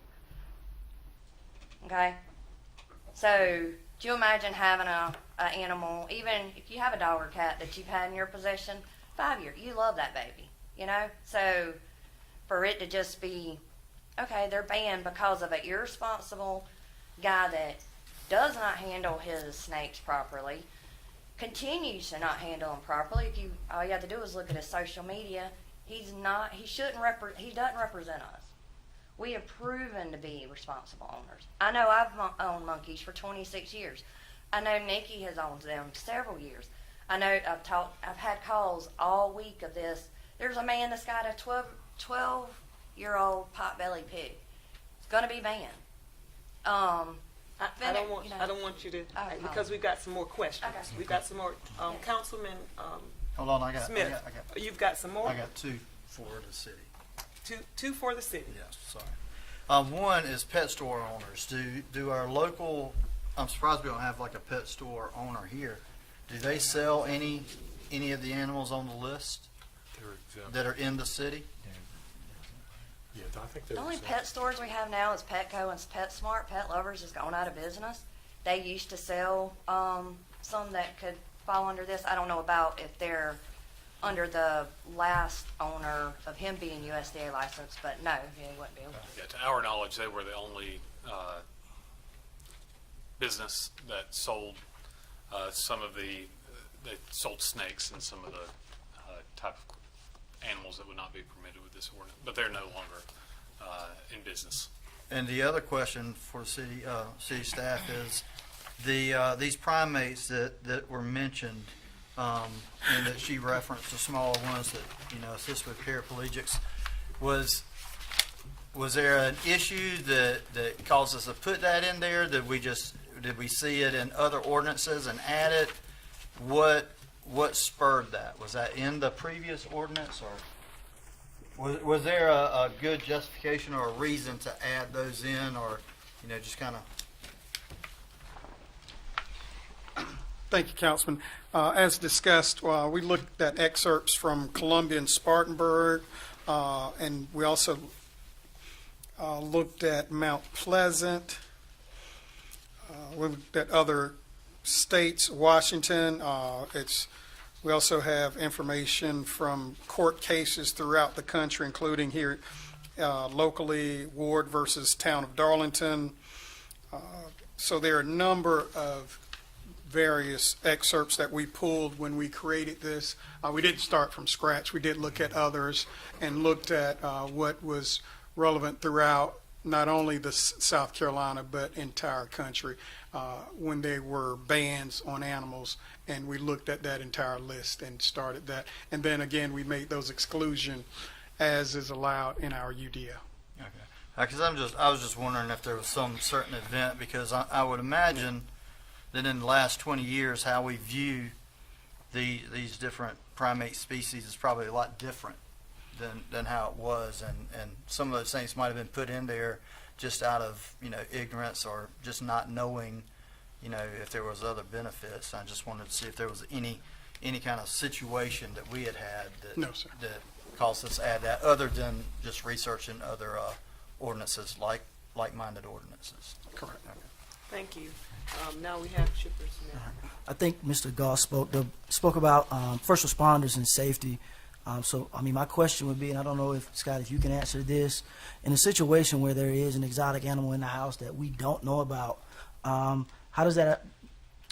Speaker 11: Okay? So, do you imagine having a animal, even if you have a dog or cat that you've had in your possession 5 years, you love that baby, So, for it to just be, okay, they're banned because of an irresponsible guy that does not handle his snakes properly, continues to not handle them properly. All you have to do is look at his social media. He doesn't represent us. We have proven to be responsible owners. I know I've owned monkeys for 26 years. I know Nikki has owned them several years. I know I've had calls all week of this. There's a man that's got a 12-year-old pot-bellied pig. It's going to be banned.
Speaker 1: I don't want you to, because we've got some more questions.
Speaker 11: Okay.
Speaker 1: We've got some more. Councilman
Speaker 4: Hold on, I got
Speaker 1: Smith, you've got some more?
Speaker 4: I got two for the city.
Speaker 1: Two for the city.
Speaker 4: Yes, sorry. One is pet store owners. Do our local? I'm surprised we don't have like a pet store owner here. Do they sell any of the animals on the list that are in the city?
Speaker 6: Yeah, I think
Speaker 11: The only pet stores we have now is Petco and PetSmart. Pet Lovers has gone out of business. They used to sell some that could fall under this. I don't know about if they're under the last owner of him being USDA licensed, but no, he wouldn't be able to.
Speaker 14: Yeah, to our knowledge, they were the only business that sold they sold snakes and some of the type of animals that would not be permitted with this ordinance, but they're no longer in business.
Speaker 4: And the other question for city staff is these primates that were mentioned, and that she referenced, the smaller ones that assist with paraplegics. Was there an issue that caused us to put that in there? Did we see it in other ordinances and add it? What spurred that? Was that in the previous ordinance, or was there a good justification or a reason to add those in, or just kind of?
Speaker 10: Thank you, Councilman. As discussed, we looked at excerpts from Columbia and Spartanburg, and we also looked at Mount Pleasant. We looked at other states, Washington. We also have information from court cases throughout the country, including here locally, Ward versus Town of Darlington. So there are a number of various excerpts that we pulled when we created this. We didn't start from scratch. We did look at others and looked at what was relevant throughout not only the South Carolina but entire country when there were bans on animals, and we looked at that entire list and started that. And then again, we made those exclusion as is allowed in our UDO.
Speaker 4: Okay. Because I was just wondering if there was some certain event, because I would imagine that in the last 20 years, how we view these different primate species is probably a lot different than how it was, and some of those things might have been put in there just out of ignorance or just not knowing if there was other benefits. I just wanted to see if there was any kind of situation that we had that
Speaker 10: No, sir.
Speaker 4: that caused us to add that, other than just researching other ordinances like-minded ordinances.
Speaker 10: Correct.
Speaker 4: Okay.
Speaker 1: Thank you. Now we have Chipper Smith.
Speaker 17: I think Mr. Goss spoke about first responders and safety. So, my question would be, and I don't know if, Scott, if you can answer this, in a situation where there is an exotic animal in the house that we don't know about, how does that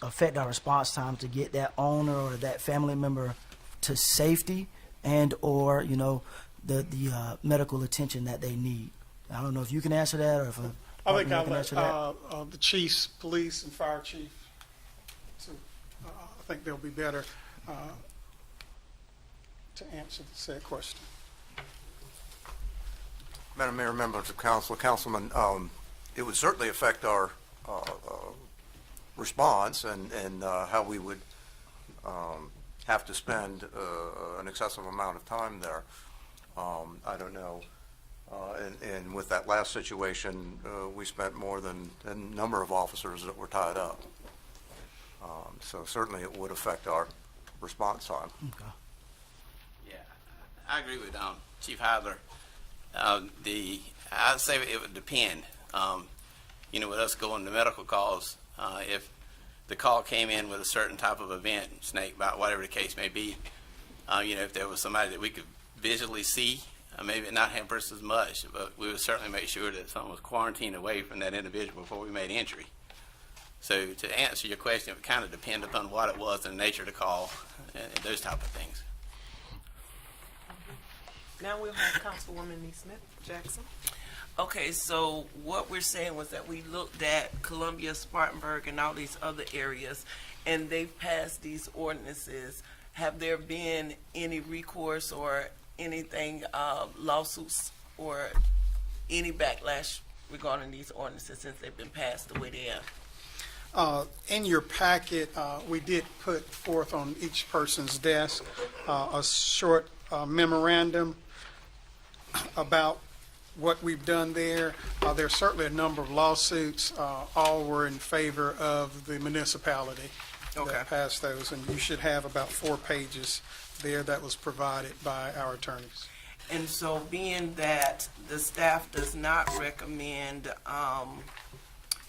Speaker 17: affect our response time to get that owner or that family member to safety and or, the medical attention that they need? I don't know if you can answer that or if
Speaker 10: I think I'll
Speaker 17: can
Speaker 10: let
Speaker 17: answer that.
Speaker 10: the chiefs, police, and fire chief. I think they'll be better to answer the said question.
Speaker 18: Madam Mayor, members of council, Councilman, it would certainly affect our response and how we would have to spend an excessive amount of time there. I don't know. And with that last situation, we spent more than a number of officers that were tied up. So certainly it would affect our response time.
Speaker 17: Okay.
Speaker 19: Yeah, I agree with Chief Heidler. I'd say it would depend. With us going to medical calls, if the call came in with a certain type of event, snake bite, whatever the case may be, if there was somebody that we could visually see, maybe it not hamper us as much, but we would certainly make sure that someone was quarantined away from that individual before we made entry. So to answer your question, it would kind of depend upon what it was and the nature of the call and those type of things.
Speaker 1: Now we'll have Councilwoman Nee Smith Jackson.
Speaker 9: Okay, so what we're saying was that we looked at Columbia, Spartanburg, and all these other areas, and they've passed these ordinances. Have there been any recourse or anything, lawsuits or any backlash regarding these ordinances since they've been passed the way they are?
Speaker 10: In your packet, we did put forth on each person's desk a short memorandum about what we've done there. There's certainly a number of lawsuits. All were in favor of the municipality that passed those, and you should have about 4 pages there that was provided by our attorneys.
Speaker 9: And so being that the staff does not recommend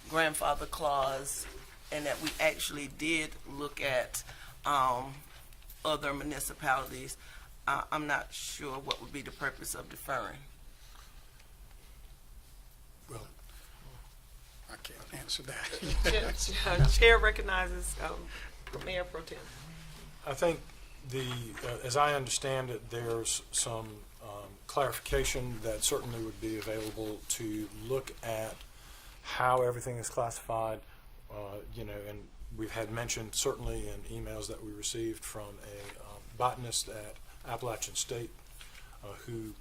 Speaker 9: grandfather clause, and that we actually did look at other municipalities, I'm not sure what would be the purpose of deferring.
Speaker 10: Well, I can't answer that.
Speaker 1: Chair recognizes Mayor Pro Tem.
Speaker 6: I think as I understand it, there's some clarification that certainly would be available to look at how everything is classified, and we've had mentioned certainly in emails that we received from a botanist at Appalachian State who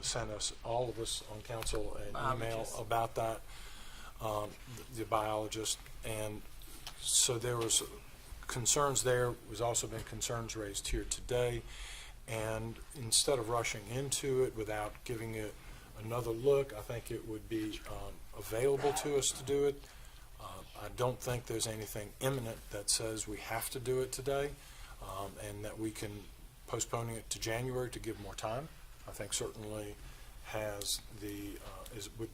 Speaker 6: sent us, all of us on council, an email about that, the biologist, and so there was concerns there. There's also been concerns raised here today, and instead of rushing into it without giving it another look, I think it would be available to us to do it I don't think there's anything imminent that says we have to do it today, and that we can postponing it to January to give more time. I think certainly has would,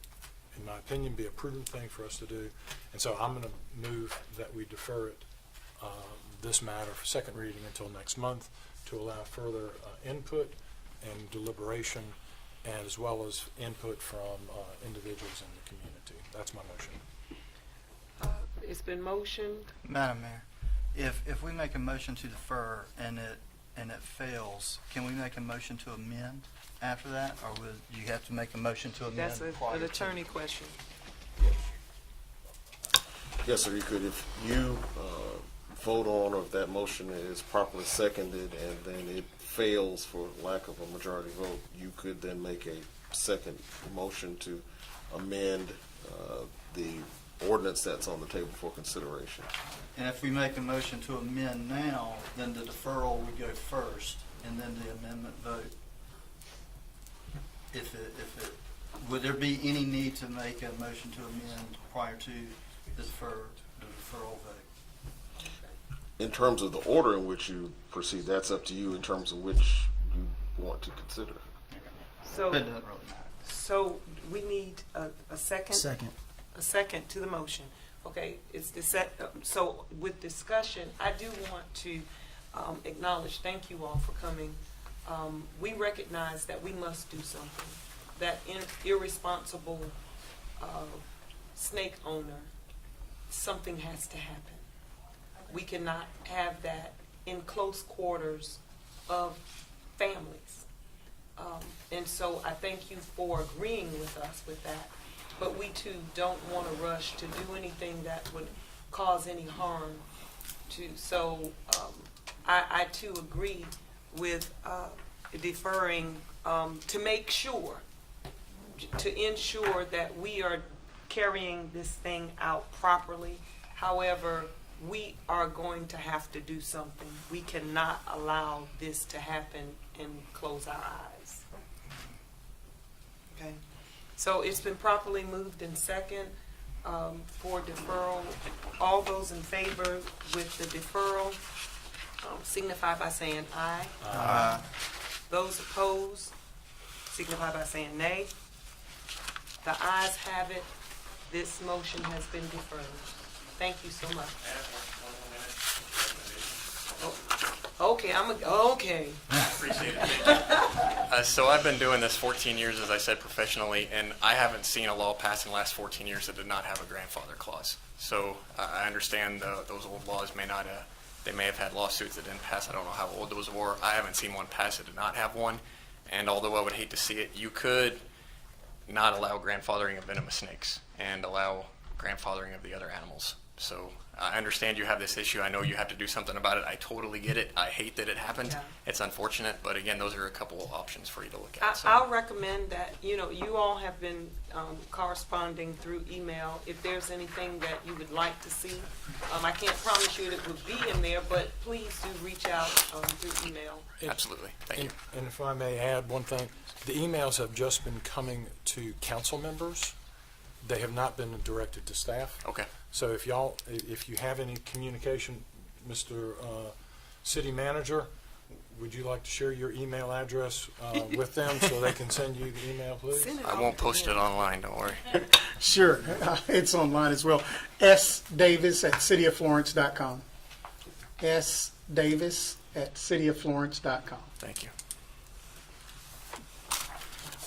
Speaker 6: in my opinion, be a prudent thing for us to do. And so I'm going to move that we defer it, this matter for second reading until next month to allow further input and deliberation, and as well as input from individuals in the community. That's my motion.
Speaker 1: It's been motioned.
Speaker 4: Madam Mayor, if we make a motion to defer and it fails, can we make a motion to amend after that, or will you have to make a motion to amend?
Speaker 1: That's
Speaker 4: prior
Speaker 1: an
Speaker 4: to?
Speaker 1: attorney question.
Speaker 15: Yes, sir, you could. If you vote on, or if that motion is properly seconded and then it fails for lack of a majority vote, you could then make a second motion to amend the ordinance that's on the table for consideration.
Speaker 4: And if we make a motion to amend now, then the deferral would go first, and then the amendment vote. Would there be any need to make a motion to amend prior to the deferral vote?
Speaker 15: In terms of the order in which you proceed, that's up to you in terms of which you want to consider.
Speaker 1: So,
Speaker 4: It doesn't really matter.
Speaker 1: so we need a second?
Speaker 17: Second.
Speaker 1: A second to the motion. Okay, it's the so with discussion, I do want to acknowledge, thank you all for coming. We recognize that we must do something. That irresponsible snake owner, something has to happen. We cannot have that in close quarters of families. And so I thank you for agreeing with us with that. But we too don't want to rush to do anything that would cause any harm to. So I too agree with deferring to make sure, to ensure that we are carrying this thing out properly. However, we are going to have to do something. We cannot allow this to happen and close our eyes. Okay? So it's been properly moved in second for deferral. All those in favor with the deferral signify by saying aye.
Speaker 4: Aye.
Speaker 1: Those opposed signify by saying nay. The ayes have it. This motion has been deferred. Thank you so much. Okay, okay.
Speaker 13: Appreciate it. So I've been doing this 14 years, as I said, professionally, and I haven't seen a law passed in the last 14 years that did not have a grandfather clause. So I understand those old laws may not, they may have had lawsuits that didn't pass. I don't know how old those were. I haven't seen one pass that did not have one. And although I would hate to see it, you could not allow grandfathering of venomous snakes and allow grandfathering of the other animals. So I understand you have this issue. I know you have to do something about it. I totally get it. I hate that it happened.
Speaker 1: Yeah.
Speaker 13: It's unfortunate, but again, those are a couple of options for you to look at. So.
Speaker 1: I'll recommend that, you all have been corresponding through email. If there's anything that you would like to see, I can't promise you that it would be in there, but please do reach out through email.
Speaker 13: Absolutely. Thank you.
Speaker 6: And if I may add one thing, the emails have just been coming to council members. They have not been directed to staff.
Speaker 13: Okay.
Speaker 6: So if you have any communication, Mr. City Manager, would you like to share your email address with them so they can send you the email, please?
Speaker 13: I won't post it online, don't worry.
Speaker 10: Sure, it's online as well. sdavis@cityofflorence.com. sdavis@cityofflorence.com.
Speaker 13: Thank you.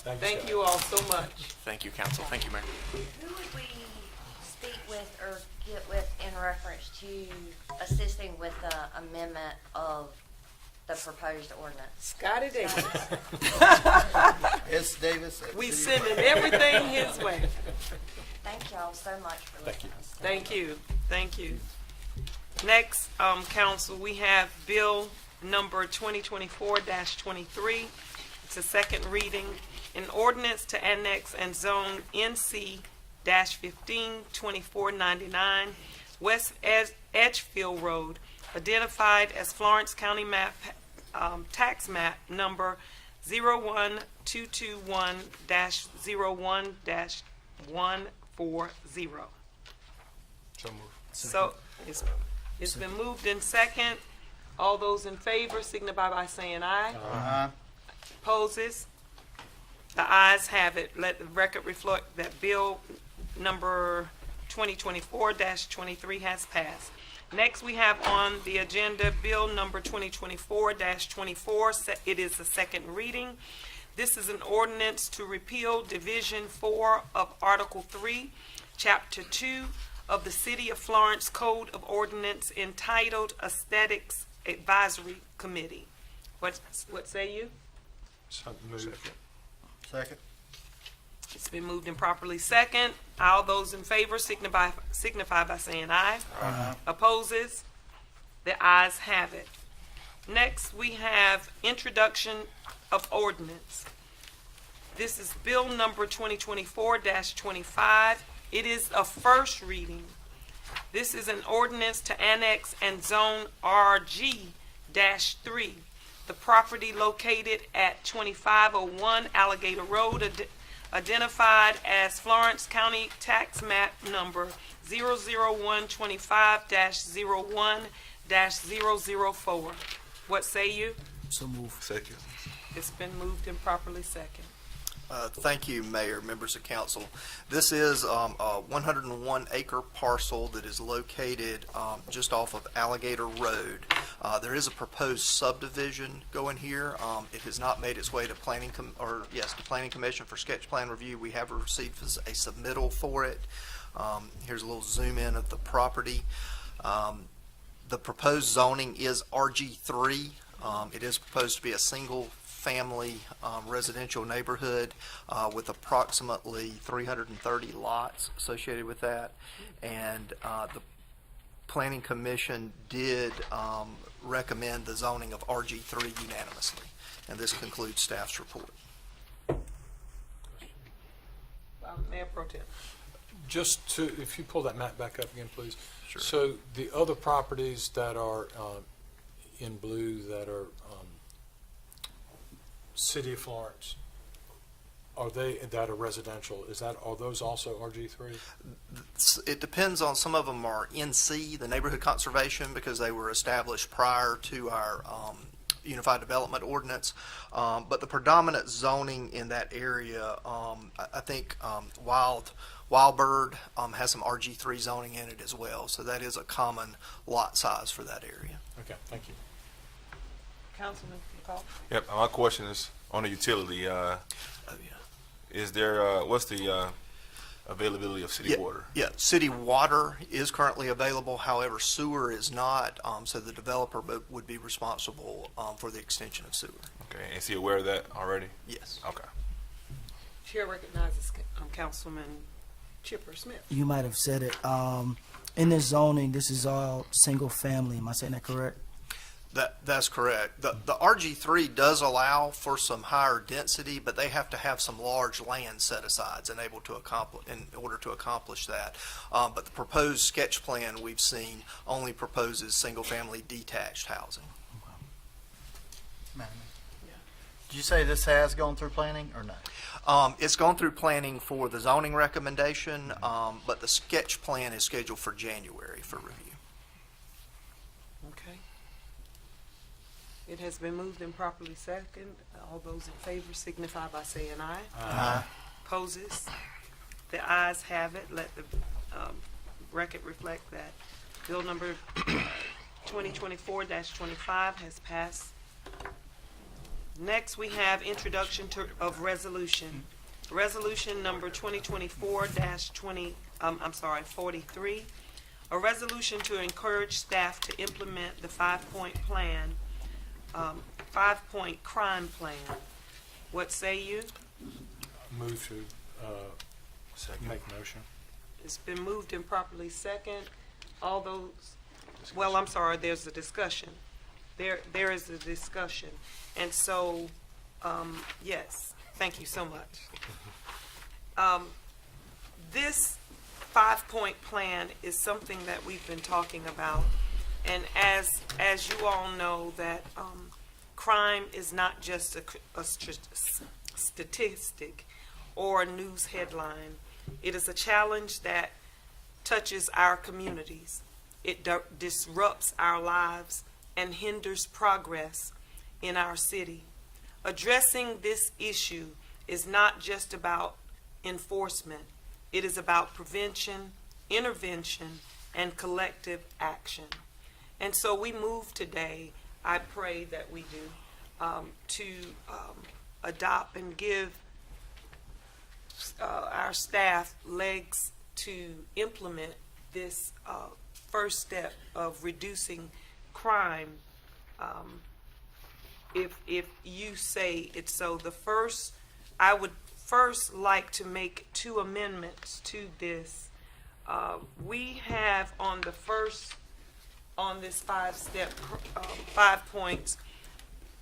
Speaker 1: Thank you all so much.
Speaker 13: Thank you, Council. Thank you, Mayor.
Speaker 11: Who would we speak with or get with in reference to assisting with the amendment of the proposed ordinance?
Speaker 1: Scotty Davis.
Speaker 4: S. Davis.
Speaker 1: We sending everything his way.
Speaker 11: Thank y'all so much for listening.
Speaker 1: Thank you. Thank you. Next, council, we have bill number 2024-23. It's a second reading. An ordinance to annex and zone NC-15-2499 West Edgefield Road, identified as Florence County map, tax map number 01221-01-140.
Speaker 6: So moved.
Speaker 1: So, it's been moved in second. All those in favor signify by saying aye.
Speaker 4: Aye.
Speaker 1: Opposes? The ayes have it. Let the record reflect that bill number 2024-23 has passed. Next, we have on the agenda bill number 2024-24. It is the second reading. This is an ordinance to repeal Division 4 of Article 3, Chapter 2 of the City of Florence Code of Ordinance entitled Aesthetics Advisory Committee. What say you?
Speaker 6: So moved.
Speaker 4: Second.
Speaker 1: It's been moved and properly second. All those in favor signify by saying aye.
Speaker 4: Aye.
Speaker 1: Opposes? The ayes have it. Next, we have introduction of ordinance. This is bill number 2024-25. It is a first reading. This is an ordinance to annex and zone RG-3, the property located at 2501 Alligator Road, identified as Florence County Tax Map Number 00125-01-004. What say you?
Speaker 17: So move.
Speaker 16: Second.
Speaker 1: It's been moved and properly second.
Speaker 3: Thank you, Mayor, members of council. This is a 101-acre parcel that is located just off of Alligator Road. There is a proposed subdivision going here. It has not made its way to Planning Commission for sketch plan review. We have received a submittal for it. Here's a little zoom in of the property. The proposed zoning is RG3. It is proposed to be a single-family residential neighborhood with approximately 330 lots associated with that. And the Planning Commission did recommend the zoning of RG3 unanimously. And this concludes staff's report.
Speaker 1: Mayor Pro Tem.
Speaker 6: Just to, if you pull that map back up again, please.
Speaker 3: Sure.
Speaker 6: So the other properties that are in blue that are City of Florence, are they, that are residential, are those also RG3?
Speaker 3: It depends on, some of them are NC, the neighborhood conservation, because they were established prior to our Unified Development Ordinance. But the predominant zoning in that area, I think Wildbird has some RG3 zoning in it as well. So that is a common lot size for that area.
Speaker 6: Okay, thank you.
Speaker 1: Councilman McCall?
Speaker 16: Yep, my question is on the utility. Is there, what's the availability of city water?
Speaker 3: Yeah, city water is currently available. However, sewer is not, so the developer would be responsible for the extension of sewer.
Speaker 16: Okay, is he aware of that already?
Speaker 3: Yes.
Speaker 16: Okay.
Speaker 1: Chair recognizes Councilman Chipper Smith.
Speaker 17: You might have said it. In this zoning, this is all single family. Am I saying that correct?
Speaker 3: That's correct. The RG3 does allow for some higher density, but they have to have some large land set asides in order to accomplish that. But the proposed sketch plan we've seen only proposes single-family detached housing.
Speaker 4: Did you say this has gone through planning or no?
Speaker 3: It's gone through planning for the zoning recommendation, but the sketch plan is scheduled for January for review.
Speaker 1: Okay. It has been moved and properly second. All those in favor signify by saying aye.
Speaker 4: Aye.
Speaker 1: Opposes? The ayes have it. Let the record reflect that bill number 2024-25 has passed. Next, we have introduction of resolution. Resolution number 43. A resolution to encourage staff to implement the 5-point plan, 5-point crime plan. What say you?
Speaker 6: Move to make motion.
Speaker 1: It's been moved and properly second. All those, well, I'm sorry, there's a discussion. There is a discussion. And so, yes, thank you so much. This 5-point plan is something that we've been talking about. And as you all know, that crime is not just a statistic or a news headline. It is a challenge that touches our communities. It disrupts our lives and hinders progress in our city. Addressing this issue is not just about enforcement. It is about prevention, intervention, and collective action. And so we move today, I pray that we do, to adopt and give our staff legs to implement this first step of reducing crime. If you say it's so, I would first like to make 2 amendments to this. We have on this 5-step, 5 points,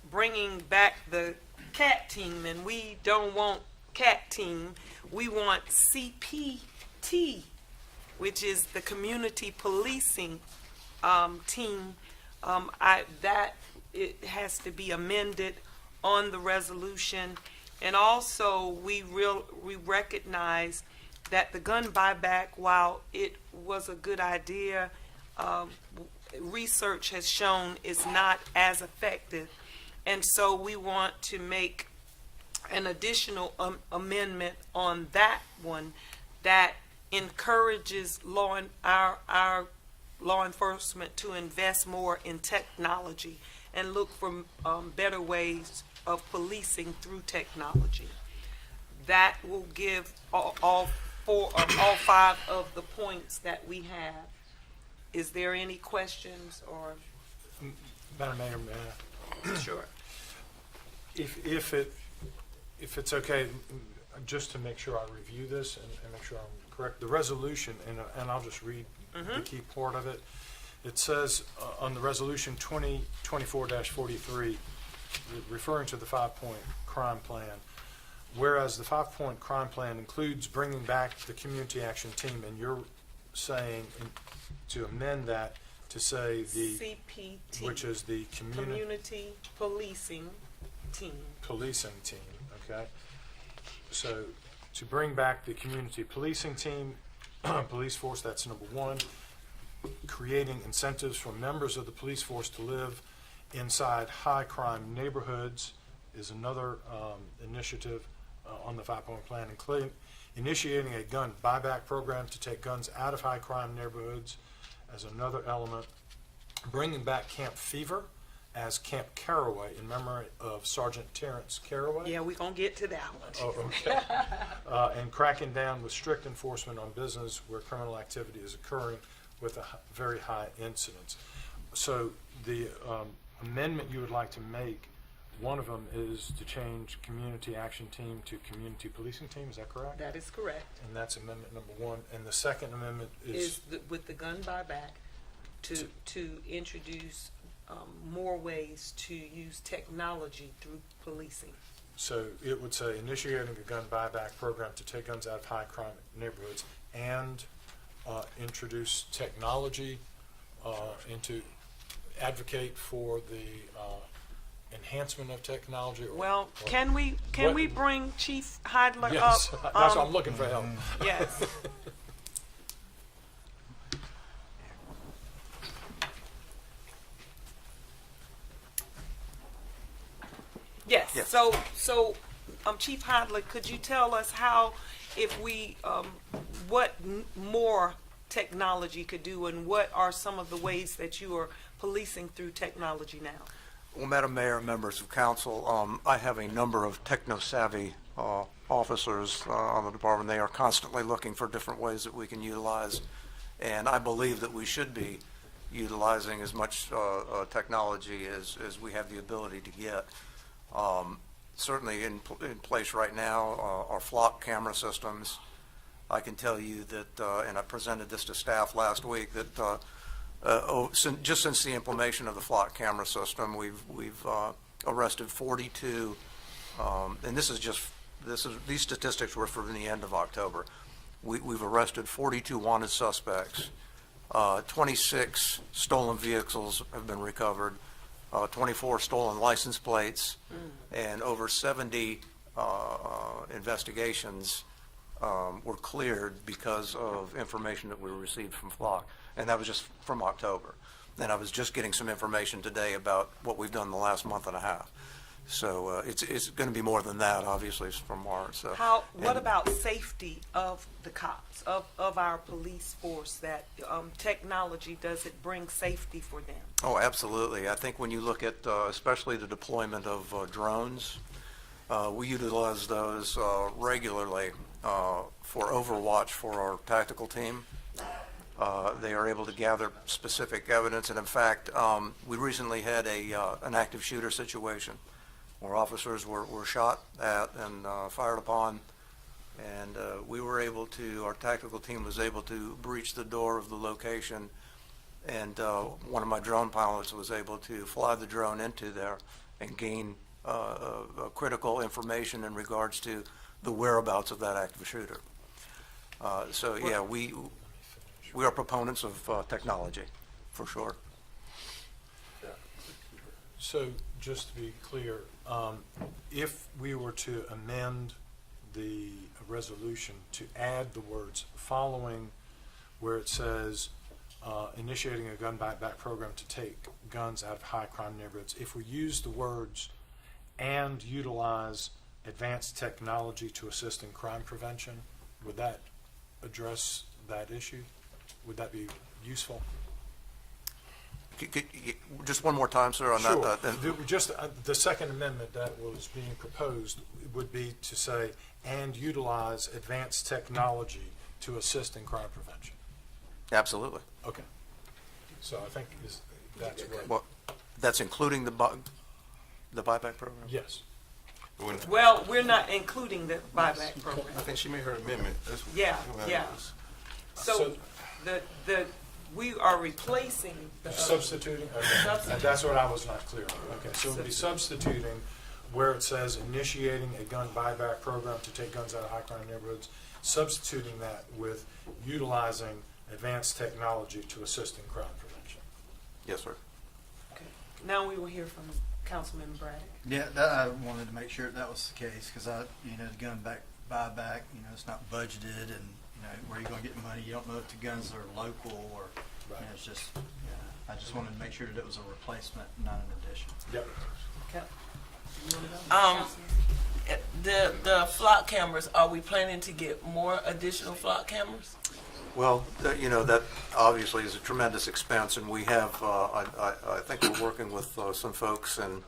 Speaker 1: bringing back the CAT team, and we don't want CAT team. We want CPT, which is the community policing team. It has to be amended on the resolution. And also, we recognize that the gun buyback, while it was a good idea, research has shown is not as effective. And so we want to make an additional amendment on that one that encourages our law enforcement to invest more in technology and look for better ways of policing through technology. That will give all 5 of the points that we have. Is there any questions or?
Speaker 6: Madam Mayor, may I?
Speaker 1: Sure.
Speaker 6: If it's okay, just to make sure I review this and make sure I'm correct, the resolution, and I'll just read the key part of it. It says on the resolution 2024-43, referring to the 5-point crime plan, whereas the 5-point crime plan includes bringing back the community action team, and you're saying to amend that to say the
Speaker 1: CPT,
Speaker 6: which is the
Speaker 1: community policing team.
Speaker 6: Okay, so to bring back the community policing team, police force, that's number 1. Creating incentives for members of the police force to live inside high crime neighborhoods is another initiative on the 5-point plan, including initiating a gun buyback program to take guns out of high crime neighborhoods as another element. Bringing back Camp Fever as Camp Caraway in memory of Sergeant Terrence Caraway.
Speaker 1: Yeah, we're going to get to that one.
Speaker 6: Oh, okay. And cracking down with strict enforcement on business where criminal activity is occurring with a very high incidence. So the amendment you would like to make, one of them is to change community action team to community policing team. Is that correct?
Speaker 1: That is correct.
Speaker 6: And that's amendment number 1. And the second amendment is
Speaker 1: With the gun buyback to introduce more ways to use technology through policing.
Speaker 6: so it would say initiating a gun buyback program to take guns out of high crime neighborhoods and introduce technology and to advocate for the enhancement of technology.
Speaker 1: Well, can we bring Chief Heidler
Speaker 6: yes,
Speaker 1: up?
Speaker 6: that's what I'm looking for help.
Speaker 1: Yes. Yes.
Speaker 18: Yes.
Speaker 1: So, Chief Heidler, could you tell us how, if we, what more technology could do, and what are some of the ways that you are policing through technology now?
Speaker 18: Well, Madam Mayor, members of council, I have a number of techno-savvy officers on the department. They are constantly looking for different ways that we can utilize, and I believe that we should be utilizing as much technology as we have the ability to get. Certainly in place right now are flock camera systems. I can tell you that, and I presented this to staff last week, that just since the implementation of the flock camera system, we've arrested 42, and these statistics were from the end of October. We've arrested 42 wanted suspects. 26 stolen vehicles have been recovered. 24 stolen license plates, and over 70 investigations were cleared because of information that we received from Flock, and that was just from October. And I was just getting some information today about what we've done the last month and a half. So it's going to be more than that, obviously, it's from March. So.
Speaker 1: What about safety of the cops, of our police force? That technology, does it bring safety for them?
Speaker 18: Oh, absolutely. I think when you look at especially the deployment of drones, we utilize those regularly for overwatch for our tactical team. They are able to gather specific evidence, and in fact, we recently had an active shooter situation where officers were shot at and fired upon, and we were able to, our tactical team was able to breach the door of the location, and one of my drone pilots was able to fly the drone into there and gain critical information in regards to the whereabouts of that active shooter. So yeah, we are proponents of technology, for sure.
Speaker 6: So just to be clear, if we were to amend the resolution to add the words following where it says initiating a gun buyback program to take guns out of high crime neighborhoods, if we use the words and utilize advanced technology to assist in crime prevention, would that address that issue? Would that be useful?
Speaker 18: Just one more time, sir, on
Speaker 6: Sure.
Speaker 18: that.
Speaker 6: Just the Second Amendment that was being proposed would be to say, and utilize advanced technology to assist in crime prevention.
Speaker 18: Absolutely.
Speaker 6: Okay. So I think that's what.
Speaker 18: Well, that's including the buyback program?
Speaker 6: Yes.
Speaker 1: Well, we're not including the buyback program.
Speaker 16: I think she made her amendment. That's what
Speaker 1: Yeah. So we are replacing the
Speaker 6: substituting. Okay. That's what I was not clear on. Okay. So it would be substituting where it says initiating a gun buyback program to take guns out of high crime neighborhoods, substituting that with utilizing advanced technology to assist in crime prevention.
Speaker 18: Yes, sir.
Speaker 1: Okay. Now we will hear from Councilman Braddock.
Speaker 4: Yeah, I wanted to make sure that was the case, because the gun buyback, it's not budgeted, and where you're going to get the money, you don't know if the guns are local or, it's just, I just wanted to make sure that it was a replacement, not an addition.
Speaker 6: Yep.
Speaker 1: Okay.
Speaker 9: The flock cameras, are we planning to get more additional flock cameras?
Speaker 18: Well, that obviously is a tremendous expense, and we have, I think we're working with some folks and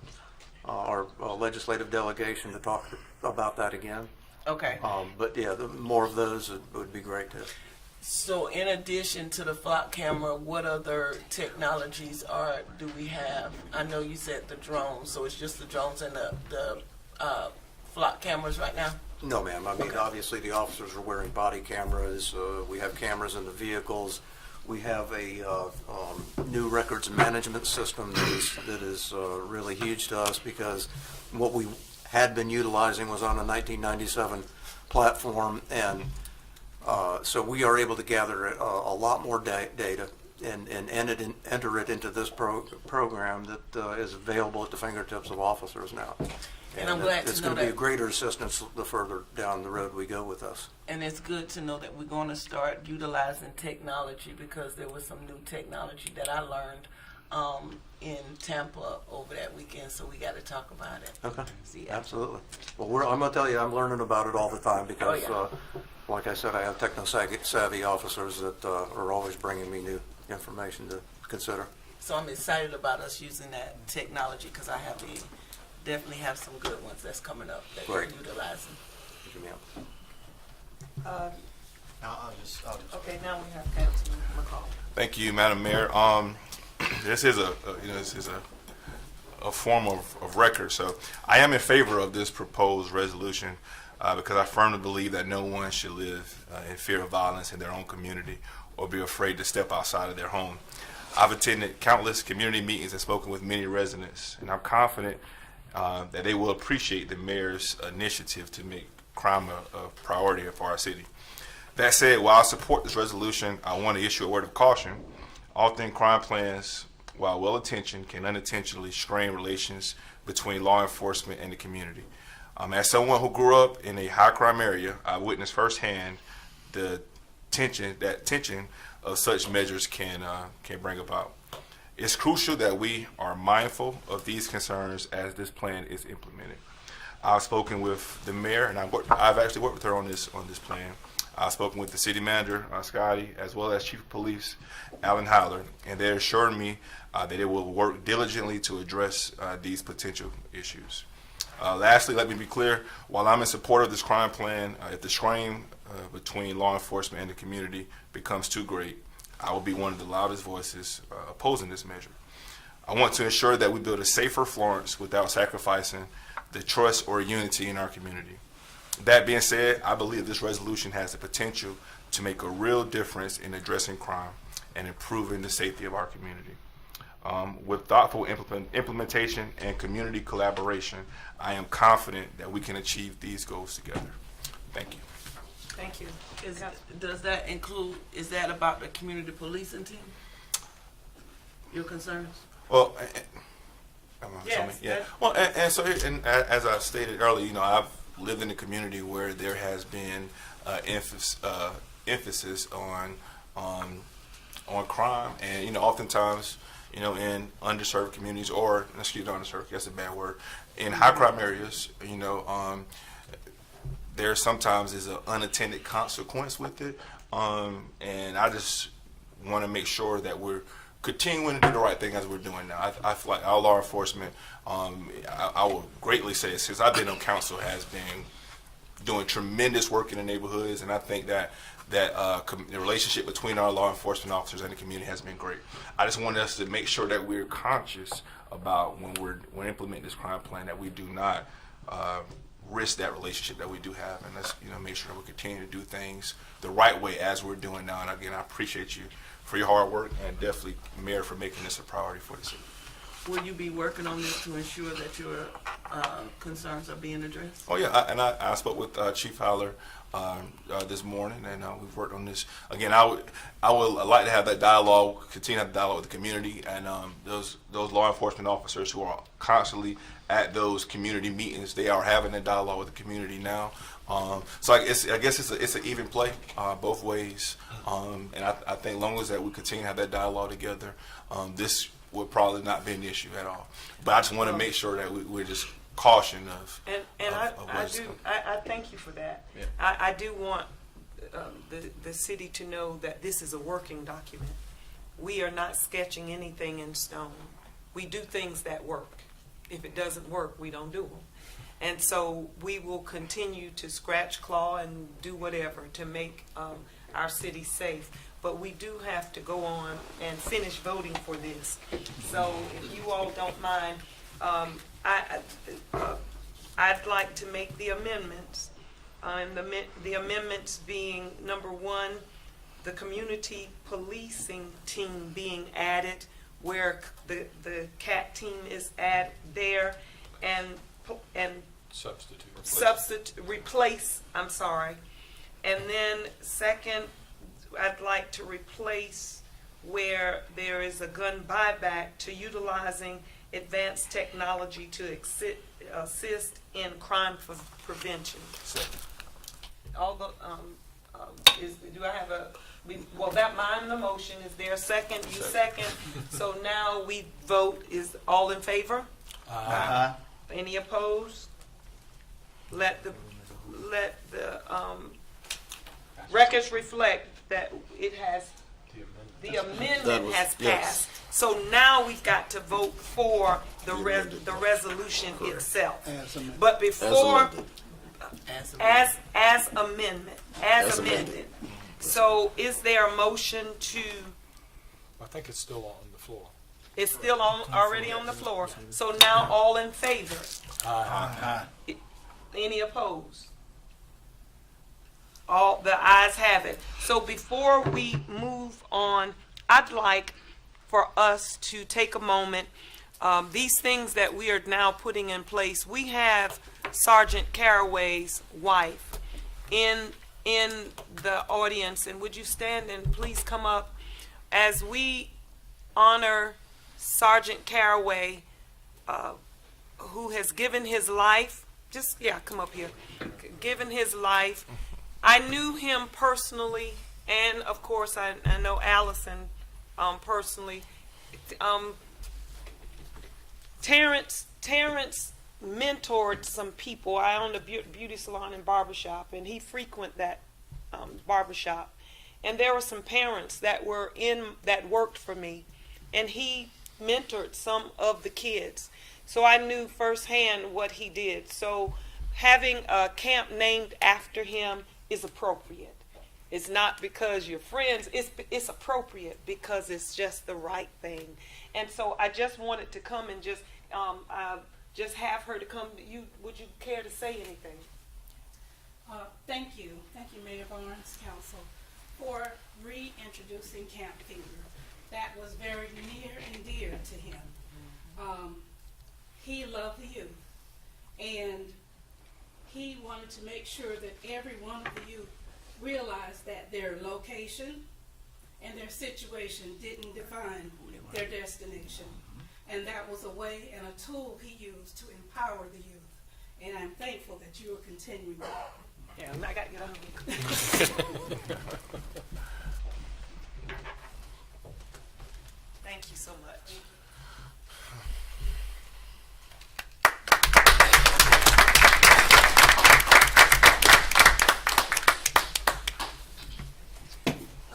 Speaker 18: our legislative delegation to talk about that again.
Speaker 9: Okay.
Speaker 18: But yeah, more of those would be great too.
Speaker 9: So in addition to the flock camera, what other technologies do we have? I know you said the drones, so it's just the drones and the flock cameras right now?
Speaker 18: No, ma'am. I mean, obviously the officers are wearing body cameras. We have cameras in the vehicles. We have a new records management system that is really huge to us, because what we had been utilizing was on a 1997 platform, and so we are able to gather a lot more data and enter it into this program that is available at the fingertips of officers now.
Speaker 9: And I'm glad to know
Speaker 18: it's going to be a
Speaker 9: that.
Speaker 18: greater assistance the further down the road we go with us.
Speaker 9: And it's good to know that we're going to start utilizing technology, because there was some new technology that I learned in Tampa over that weekend, so we got to talk about it.
Speaker 18: Okay,
Speaker 9: See,
Speaker 18: absolutely. Well, I'm going to tell you, I'm learning about it all the time, because, like I said, I have techno-savvy officers that are always bringing me new information to consider.
Speaker 9: So I'm excited about us using that technology, because I have definitely have some good ones that's coming up that we're utilizing.
Speaker 18: Thank you, ma'am.
Speaker 4: I'll just
Speaker 1: Okay, now we have Councilman McCall.
Speaker 16: Thank you, Madam Mayor. This is a form of record, so I am in favor of this proposed resolution because I firmly believe that no one should live in fear of violence in their own community or be afraid to step outside of their home. I've attended countless community meetings and spoken with many residents, and I'm confident that they will appreciate the mayor's initiative to make crime a priority for our city. That said, while I support this resolution, I want to issue a word of caution. Often crime plans, while well-intentioned, can unintentionally strain relations between law enforcement and the community. As someone who grew up in a high crime area, I witnessed firsthand the tension of such measures can bring about. It's crucial that we are mindful of these concerns as this plan is implemented. I've spoken with the mayor, and I've actually worked with her on this plan. I've spoken with the city manager, Scotty, as well as Chief of Police, Alan Howler, and they assured me that they will work diligently to address these potential issues. Lastly, let me be clear, while I'm in support of this crime plan, if the strain between law enforcement and the community becomes too great, I will be one of the loudest voices opposing this measure. I want to ensure that we build a safer Florence without sacrificing the trust or unity in our community. That being said, I believe this resolution has the potential to make a real difference in addressing crime and improving the safety of our community. With thoughtful implementation and community collaboration, I am confident that we can achieve these goals together. Thank you.
Speaker 1: Thank you.
Speaker 9: Does that include, is that about the community policing team? Your concerns?
Speaker 16: Well,
Speaker 1: Yes,
Speaker 16: yeah.
Speaker 1: that-
Speaker 16: Well, and as I stated earlier, I've lived in a community where there has been emphasis on crime, and oftentimes, in underserved communities, or excuse me, underserved, that's a bad word, in high crime areas, there sometimes is an unintended consequence with it, and I just want to make sure that we're continuing to do the right thing as we're doing now. I feel like our law enforcement, I will greatly say, since I've been on council, has been doing tremendous work in the neighborhoods, and I think that the relationship between our law enforcement officers and the community has been great. I just want us to make sure that we're conscious about when we're implementing this crime plan, that we do not risk that relationship that we do have, and let's make sure that we continue to do things the right way as we're doing now. And again, I appreciate you for your hard work, and definitely, Mayor, for making this a priority for the city.
Speaker 9: Will you be working on this to ensure that your concerns are being addressed?
Speaker 16: Oh yeah, I spoke with Chief Howler this morning, and we've worked on this. Again, I would like to have that dialogue, continue to have dialogue with the community, and those law enforcement officers who are constantly at those community meetings, they are having a dialogue with the community now. So I guess it's an even play both ways, and I think as long as that we continue to have that dialogue together, this would probably not be an issue at all. But I just want to make sure that we're just caution of.
Speaker 1: I thank you for that.
Speaker 16: Yeah.
Speaker 1: I do want the city to know that this is a working document. We are not sketching anything in stone. We do things that work. If it doesn't work, we don't do them. And so we will continue to scratch, claw, and do whatever to make our city safe. But we do have to go on and finish voting for this. So if you all don't mind, I'd like to make the amendments. And the amendments being, number one, the community policing team being added where the CAT team is added there, and replace, I'm sorry. And then second, I'd like to replace where there is a gun buyback to utilizing advanced technology to assist in crime prevention. All the, do I have well, that mine the motion, is there a second? You second. So now we vote, is all in favor?
Speaker 4: Aye.
Speaker 1: Any opposed? Let the records reflect that it has, the amendment has passed.
Speaker 15: Yes.
Speaker 1: So now we've got to vote for the resolution itself.
Speaker 10: As amended.
Speaker 1: But before,
Speaker 9: As
Speaker 1: amended. So is there a motion to,
Speaker 6: I think it's still on the floor.
Speaker 1: it's still already on the floor. So now all in favor?
Speaker 6: Aye.
Speaker 1: Any opposed? All the ayes have it. So before we move on, I'd like for us to take a moment. These things that we are now putting in place, we have Sergeant Caraway's wife in the audience, and would you stand and please come up as we honor Sergeant Caraway, who has given his life come up here. Given his life, I knew him personally, and of course I know Allison personally. Terrence mentored some people. I owned a beauty salon and barbershop, and he frequented that barbershop. And there were some parents that worked for me, and he mentored some of the kids. So I knew firsthand what he did. So having a camp named after him is appropriate. It's not because you're friends. It's appropriate because it's just the right thing. And so I just wanted to come and just have her to come. Would you care to say anything?
Speaker 20: Thank you, Mayor Barnes, Council, for reintroducing Camp Fever. That was very near and dear to him. He loved the youth, and he wanted to make sure that every one of the youth realized that their location and their situation didn't define their destination. And that was a way and a tool he used to empower the youth. And I'm thankful that you are continuing that.
Speaker 1: Yeah, I got to get home. Thank you so much.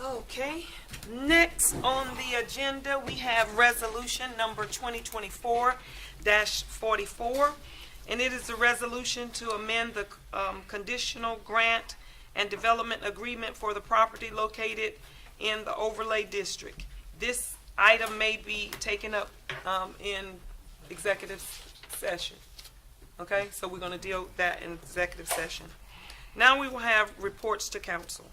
Speaker 1: Okay, next on the agenda, we have resolution number 2024-44, and it is a resolution to amend the conditional grant and development agreement for the property located in the overlay district. This item may be taken up in executive session. Okay, so we're going to deal with that in executive session. Now we will have reports to council.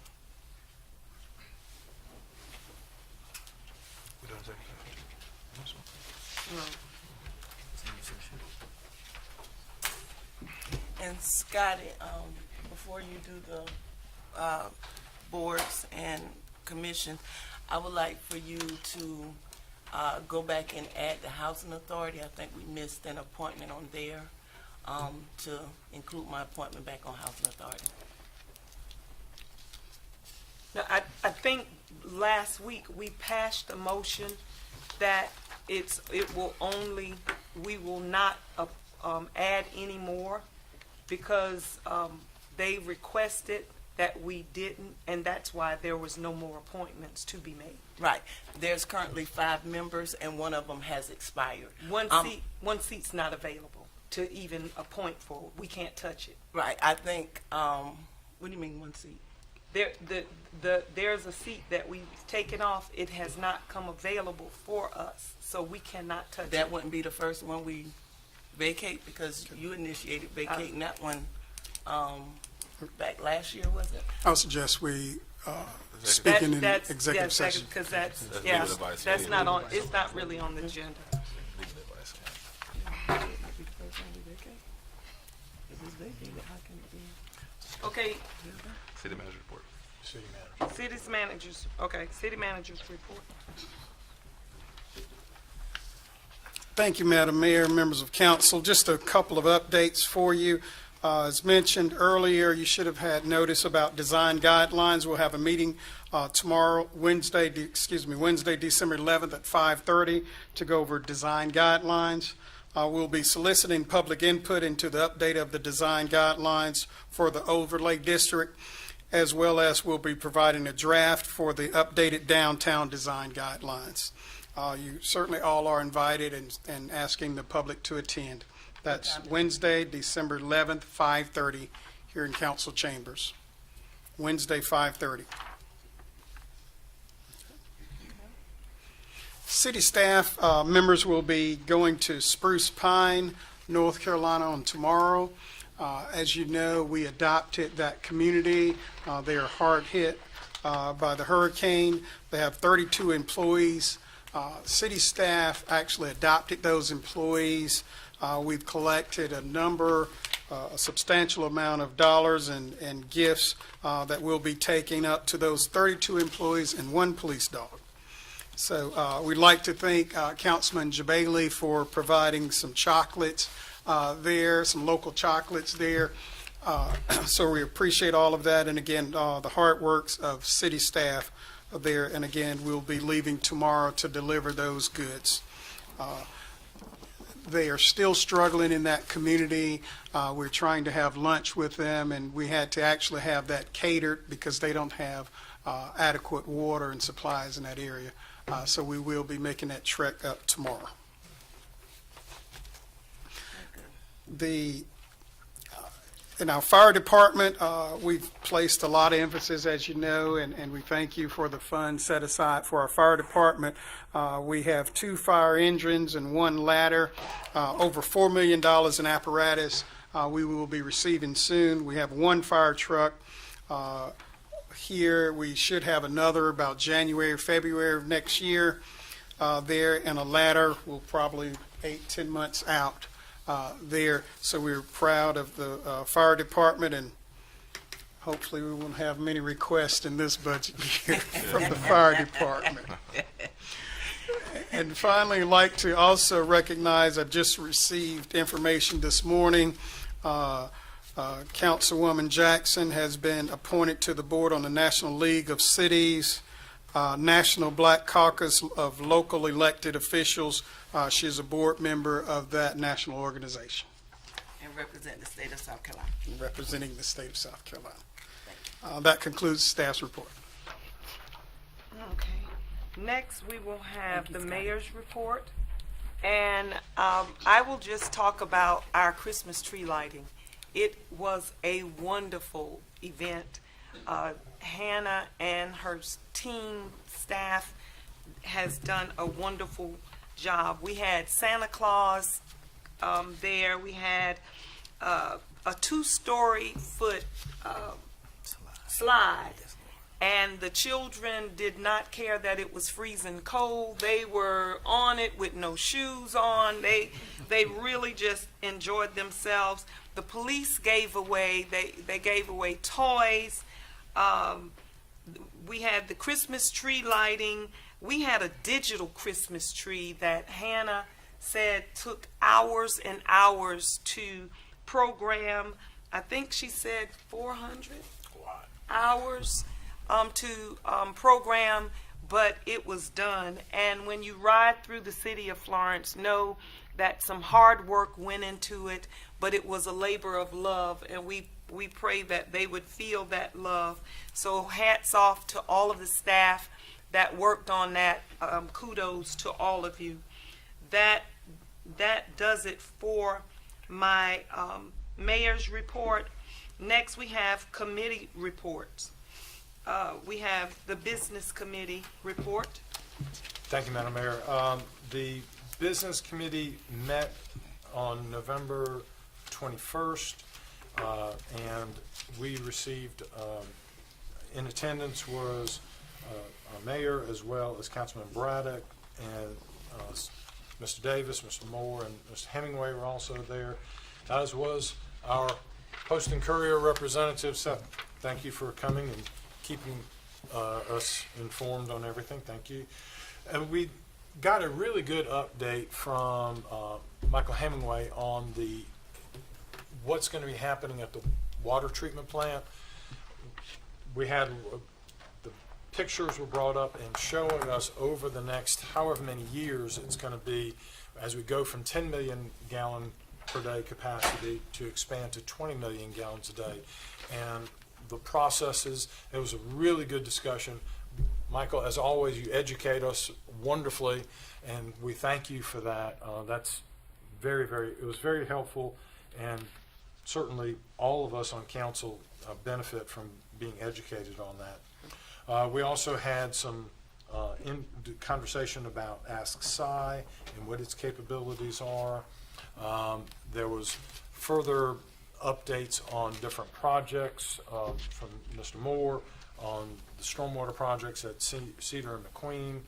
Speaker 9: And Scotty, before you do the boards and commissions, I would like for you to go back and add the housing authority. I think we missed an appointment on there, to include my appointment back on housing authority.
Speaker 1: Now, I think last week we passed a motion that we will not add any more because they requested that we didn't, and that's why there was no more appointments to be made.
Speaker 9: Right. There's currently 5 members, and one of them has expired.
Speaker 1: One seat's not available to even appoint for. We can't touch it.
Speaker 9: Right. I think. What do you mean 1 seat?
Speaker 1: There's a seat that we've taken off. It has not come available for us, so we cannot touch it.
Speaker 9: That wouldn't be the first one we vacate because you initiated vacating that one back last year, was it?
Speaker 10: I would suggest we speak in executive session.
Speaker 1: Because that's not on. It's not really on the agenda. Okay.
Speaker 16: City manager report.
Speaker 1: City's managers. Okay. City managers report.
Speaker 10: Thank you, Madam Mayor, members of council. Just a couple of updates for you. As mentioned earlier, you should have had notice about design guidelines. We'll have a meeting tomorrow, Wednesday, December 11th at 5:30 to go over design guidelines. We'll be soliciting public input into the update of the design guidelines for the overlay district, as well as we'll be providing a draft for the updated downtown design guidelines. You certainly all are invited and asking the public to attend. That's Wednesday, December 11th, 5:30 here in council chambers. Wednesday, 5:30. City staff members will be going to Spruce Pine, North Carolina on tomorrow. As you know, we adopted that community. They are hard hit by the hurricane. They have 32 employees. City staff actually adopted those employees. We've collected a substantial amount of dollars and gifts that we'll be taking up to those 32 employees and 1 police dog. So we'd like to thank Councilman Jabali for providing some chocolates there, some local chocolates there. So we appreciate all of that, and again, the hard works of city staff there, and again, we'll be leaving tomorrow to deliver those goods. They are still struggling in that community. We're trying to have lunch with them, and we had to actually have that catered because they don't have adequate water and supplies in that area. So we will be making that trek up tomorrow. In our fire department, we've placed a lot of emphasis, as you know, and we thank you for the funds set aside for our fire department. We have 2 fire engines and 1 ladder, over $4 million in apparatus we will be receiving soon. We have 1 fire truck here. We should have another about January or February of next year there, and a ladder will probably 8-10 months out. There, so we're proud of the fire department, and hopefully we won't have many requests in this budget year from the fire department. And finally, I'd like to also recognize, I've just received information this morning, Councilwoman Jackson has been appointed to the board on the National League of Cities, National Black Caucus of Local Elected Officials. She's a board member of that national organization.
Speaker 9: And represent the state of South Carolina.
Speaker 10: Representing the state of South Carolina. That concludes the staff's report.
Speaker 1: Okay. Next, we will have the mayor's report. And I will just talk about our Christmas tree lighting. It was a wonderful event. Hannah and her team staff has done a wonderful job. We had Santa Claus there. We had a 2-story foot slide, and the children did not care that it was freezing cold. They were on it with no shoes on. They really just enjoyed themselves. The police gave away they gave away toys. We had the Christmas tree lighting. We had a digital Christmas tree that Hannah said took hours and hours to program. I think she said 400 hours to program, but it was done. And when you ride through the city of Florence, know that some hard work went into it, but it was a labor of love, and we pray that they would feel that love. So hats off to all of the staff that worked on that. Kudos to all of you. That does it for my mayor's report. Next, we have committee reports. We have the business committee report.
Speaker 6: Thank you, Madam Mayor. The business committee met on November 21st, and we received, in attendance was our mayor as well as Councilman Braddock, and Mr. Davis, Mr. Moore, and Mr. Hemingway were also there, as was our Post and Courier representative. Seth, thank you for coming and keeping us informed on everything. Thank you. And we got a really good update from Michael Hemingway on what's going to be happening at the water treatment plant. We had the pictures were brought up and showing us over the next however many years it's going to be as we go from 10 million gallon per day capacity to expand to 20 million gallons a day. And the processes, it was a really good discussion. Michael, as always, you educate us wonderfully, and we thank you for that. That's it was very helpful, and certainly all of us on council benefit from being educated on that. We also had some conversation about Ask Sci and what its capabilities are. There was further updates on different projects from Mr. Moore on the stormwater projects at Cedar and McQueen,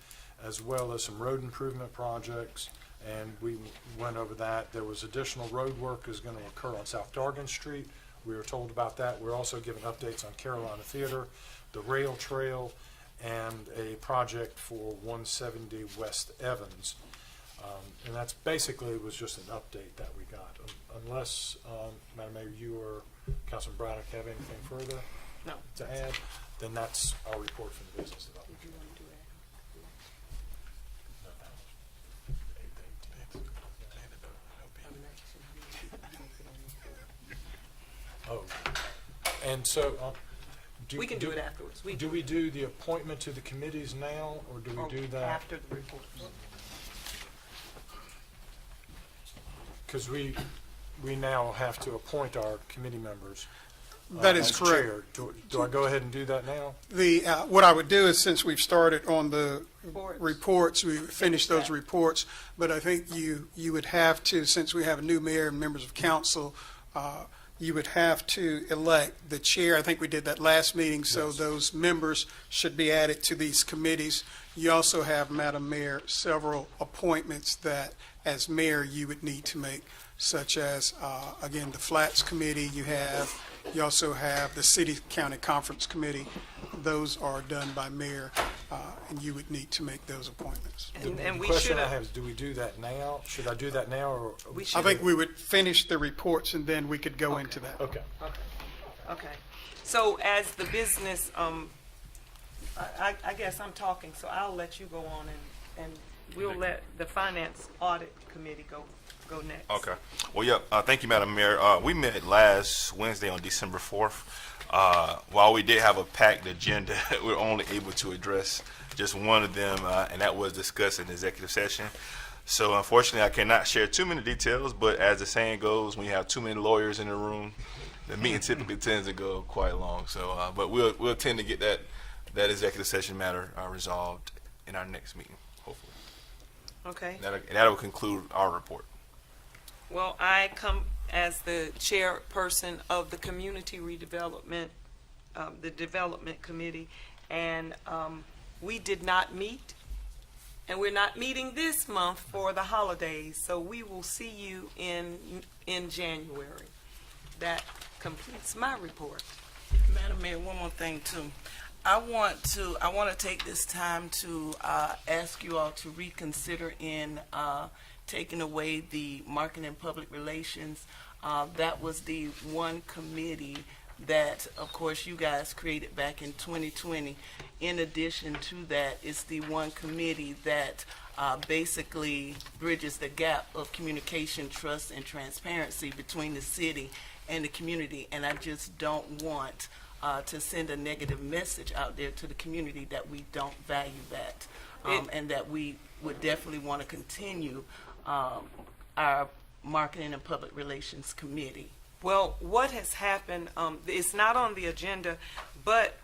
Speaker 6: as well as some road improvement projects, and we went over that. There was additional road work is going to occur on South Dargan Street. We were told about that. We're also giving updates on Carolina Theater, the rail trail, and a project for 170 West Evans. And that's basically was just an update that we got. Unless, Madam Mayor, you or Councilman Braddock have anything further
Speaker 1: No.
Speaker 6: to add, then that's our report from the business development. Oh, and so,
Speaker 1: We can do it afterwards.
Speaker 6: Do we do the appointment to the committees now, or do we do that?
Speaker 1: After the reports.
Speaker 6: Because we now have to appoint our committee members.
Speaker 10: That is
Speaker 6: as
Speaker 10: correct.
Speaker 6: chair. Do I go ahead and do that now?
Speaker 10: What I would do is, since we've started on the reports, we finish those reports, but I think you would have to, since we have a new mayor and members of council, you would have to elect the chair. I think we did that last meeting, so those members should be added to these committees. You also have, Madam Mayor, several appointments that, as mayor, you would need to make, such as, again, the Flats Committee. You also have the City County Conference Committee. Those are done by mayor, and you would need to make those appointments.
Speaker 1: And
Speaker 6: The
Speaker 1: we
Speaker 6: question
Speaker 1: should
Speaker 6: I
Speaker 1: have,
Speaker 6: have is, do we do that now? Should I do that now, or?
Speaker 1: we
Speaker 10: I
Speaker 1: should
Speaker 10: think we would finish the reports, and then we could go into that.
Speaker 6: Okay.
Speaker 1: Okay. So as the business, I guess I'm talking, so I'll let you go on and we'll let the Finance Audit Committee go next.
Speaker 16: Okay. Well, yeah, thank you, Madam Mayor. We met last Wednesday on December 4th. While we did have a packed agenda, we were only able to address just one of them, and that was discussed in executive session. So unfortunately, I cannot share too many details, but as the saying goes, when you have too many lawyers in the room, the meeting typically tends to go quite long. So, but we'll tend to get that executive session matter resolved in our next meeting, hopefully.
Speaker 1: Okay.
Speaker 16: And that will conclude our report.
Speaker 1: Well, I come as the chairperson of the Community Redevelopment, the Development Committee, and we did not meet, and we're not meeting this month for the holidays, so we will see you in January. That completes my report.
Speaker 9: Madam Mayor, one more thing too. I want to take this time to ask you all to reconsider in taking away the marketing and public relations. That was the one committee that, of course, you guys created back in 2020. In addition to that, it's the one committee that basically bridges the gap of communication, trust, and transparency between the city and the community. And I just don't want to send a negative message out there to the community that we don't value that, and that we would definitely want to continue our Marketing and Public Relations Committee.
Speaker 1: Well, what has happened, it's not on the agenda, but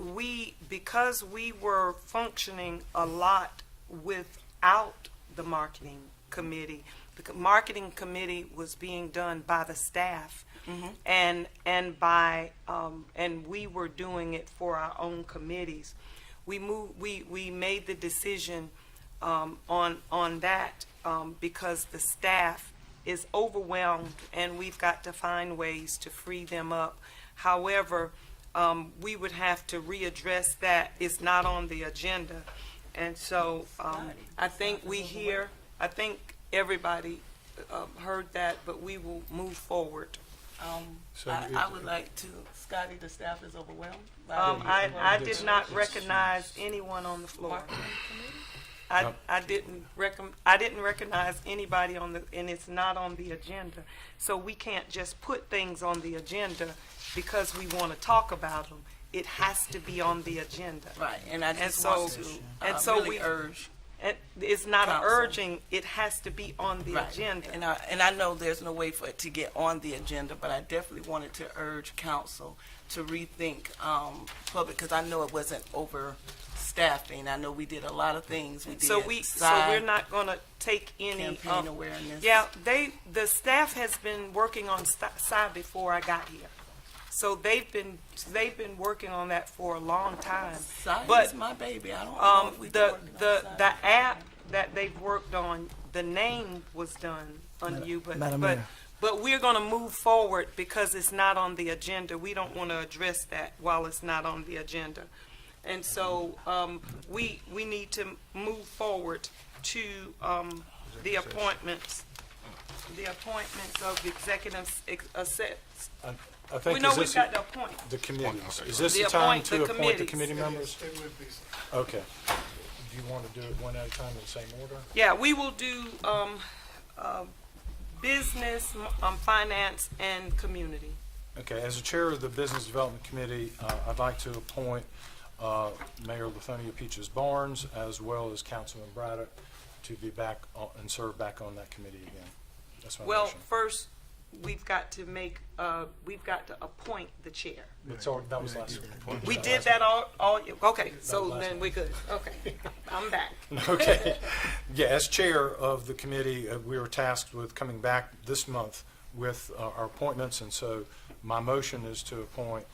Speaker 1: because we were functioning a lot without the marketing committee, the marketing committee was being done by the staff, and we were doing it for our own committees. We made the decision on that because the staff is overwhelmed, and we've got to find ways to free them up. However, we would have to readdress that. It's not on the agenda. And so I think I think everybody heard that, but we will move forward.
Speaker 9: I would like to, Scotty, the staff is overwhelmed.
Speaker 1: I did not recognize anyone on the floor. I didn't recognize anybody and it's not on the agenda. So we can't just put things on the agenda because we want to talk about them. It has to be on the agenda.
Speaker 9: Right, and I just want to really urge.
Speaker 1: It's not an
Speaker 9: council.
Speaker 1: Urging. It has to be on the agenda.
Speaker 9: And I know there's no way for it to get on the agenda, but I definitely wanted to urge council to rethink public, because I know it wasn't overstaffing. I know we did a lot of things.
Speaker 1: So we're not going to take any
Speaker 9: campaign awareness.
Speaker 1: Yeah, the staff has been working on side before I got here. So they've been working on that for a long time.
Speaker 9: But my baby, I don't know if we
Speaker 1: the app that they've worked on, the name was done on you, but we're going to move forward because it's not on the agenda. We don't want to address that while it's not on the agenda, and so we need to move forward to the appointments of executives,
Speaker 6: I think
Speaker 1: we know
Speaker 6: is
Speaker 1: we've
Speaker 6: this
Speaker 1: got to appoint.
Speaker 6: the committees. Is this
Speaker 1: The
Speaker 6: the time
Speaker 1: appoint
Speaker 6: to
Speaker 1: the
Speaker 6: appoint the
Speaker 1: committees.
Speaker 6: committee members?
Speaker 10: It would be so.
Speaker 6: Okay. Do you want to do it one at a time in the same order?
Speaker 1: Yeah, we will do, business, finance, and community.
Speaker 6: Okay, as the chair of the Business Development Committee, I'd like to appoint Mayor Lithonia Peaches Barnes as well as Councilman Braddock to be back and serve back on that committee again. That's my
Speaker 1: Well,
Speaker 6: motion.
Speaker 1: first, we've got to appoint the chair.
Speaker 6: That was last week.
Speaker 1: We did that all, okay, so then we good. Okay, I'm back.
Speaker 6: Okay. Yeah, as chair of the committee, we were tasked with coming back this month with our appointments, and so my motion is to appoint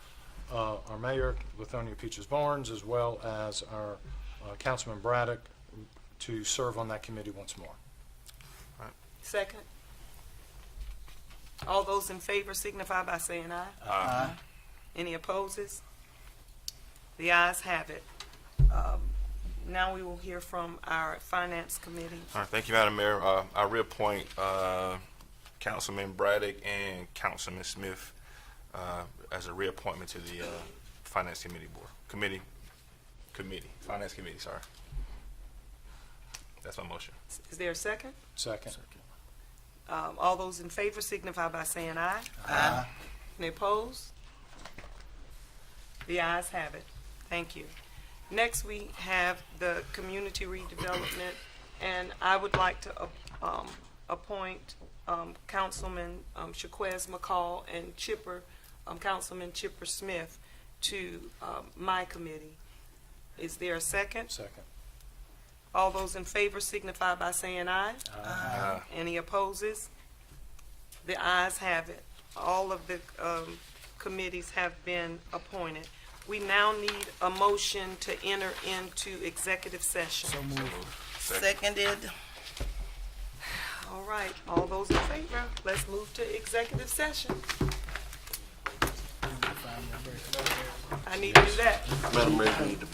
Speaker 6: our mayor, Lithonia Peaches Barnes, as well as our Councilman Braddock to serve on that committee once more.
Speaker 1: Second. All those in favor signify by saying aye.
Speaker 6: Aye.
Speaker 1: Any opposes? The ayes have it. Now we will hear from our finance committee.
Speaker 16: All right, thank you, Madam Mayor. I reappoint Councilman Braddock and Councilman Smith as a reappointment to the Finance Committee Board. Finance Committee, sorry. That's my motion.
Speaker 1: Is there a second?
Speaker 6: Second.
Speaker 1: All those in favor signify by saying aye.
Speaker 6: Aye.
Speaker 1: Any opposed? The ayes have it. Thank you. Next, we have the community redevelopment, and I would like to appoint Councilman Shaquez McCall and Councilman Chipper Smith to my committee. Is there a second?
Speaker 6: Second.
Speaker 1: All those in favor signify by saying aye.
Speaker 16: Aye.
Speaker 1: Any opposes? The ayes have it. All of the committees have been appointed. We now need a motion to enter into executive session.
Speaker 17: So moved.
Speaker 9: Seconded.
Speaker 1: All right, all those in favor, let's move to executive session. I need to do that.
Speaker 15: Madam Mayor, we need to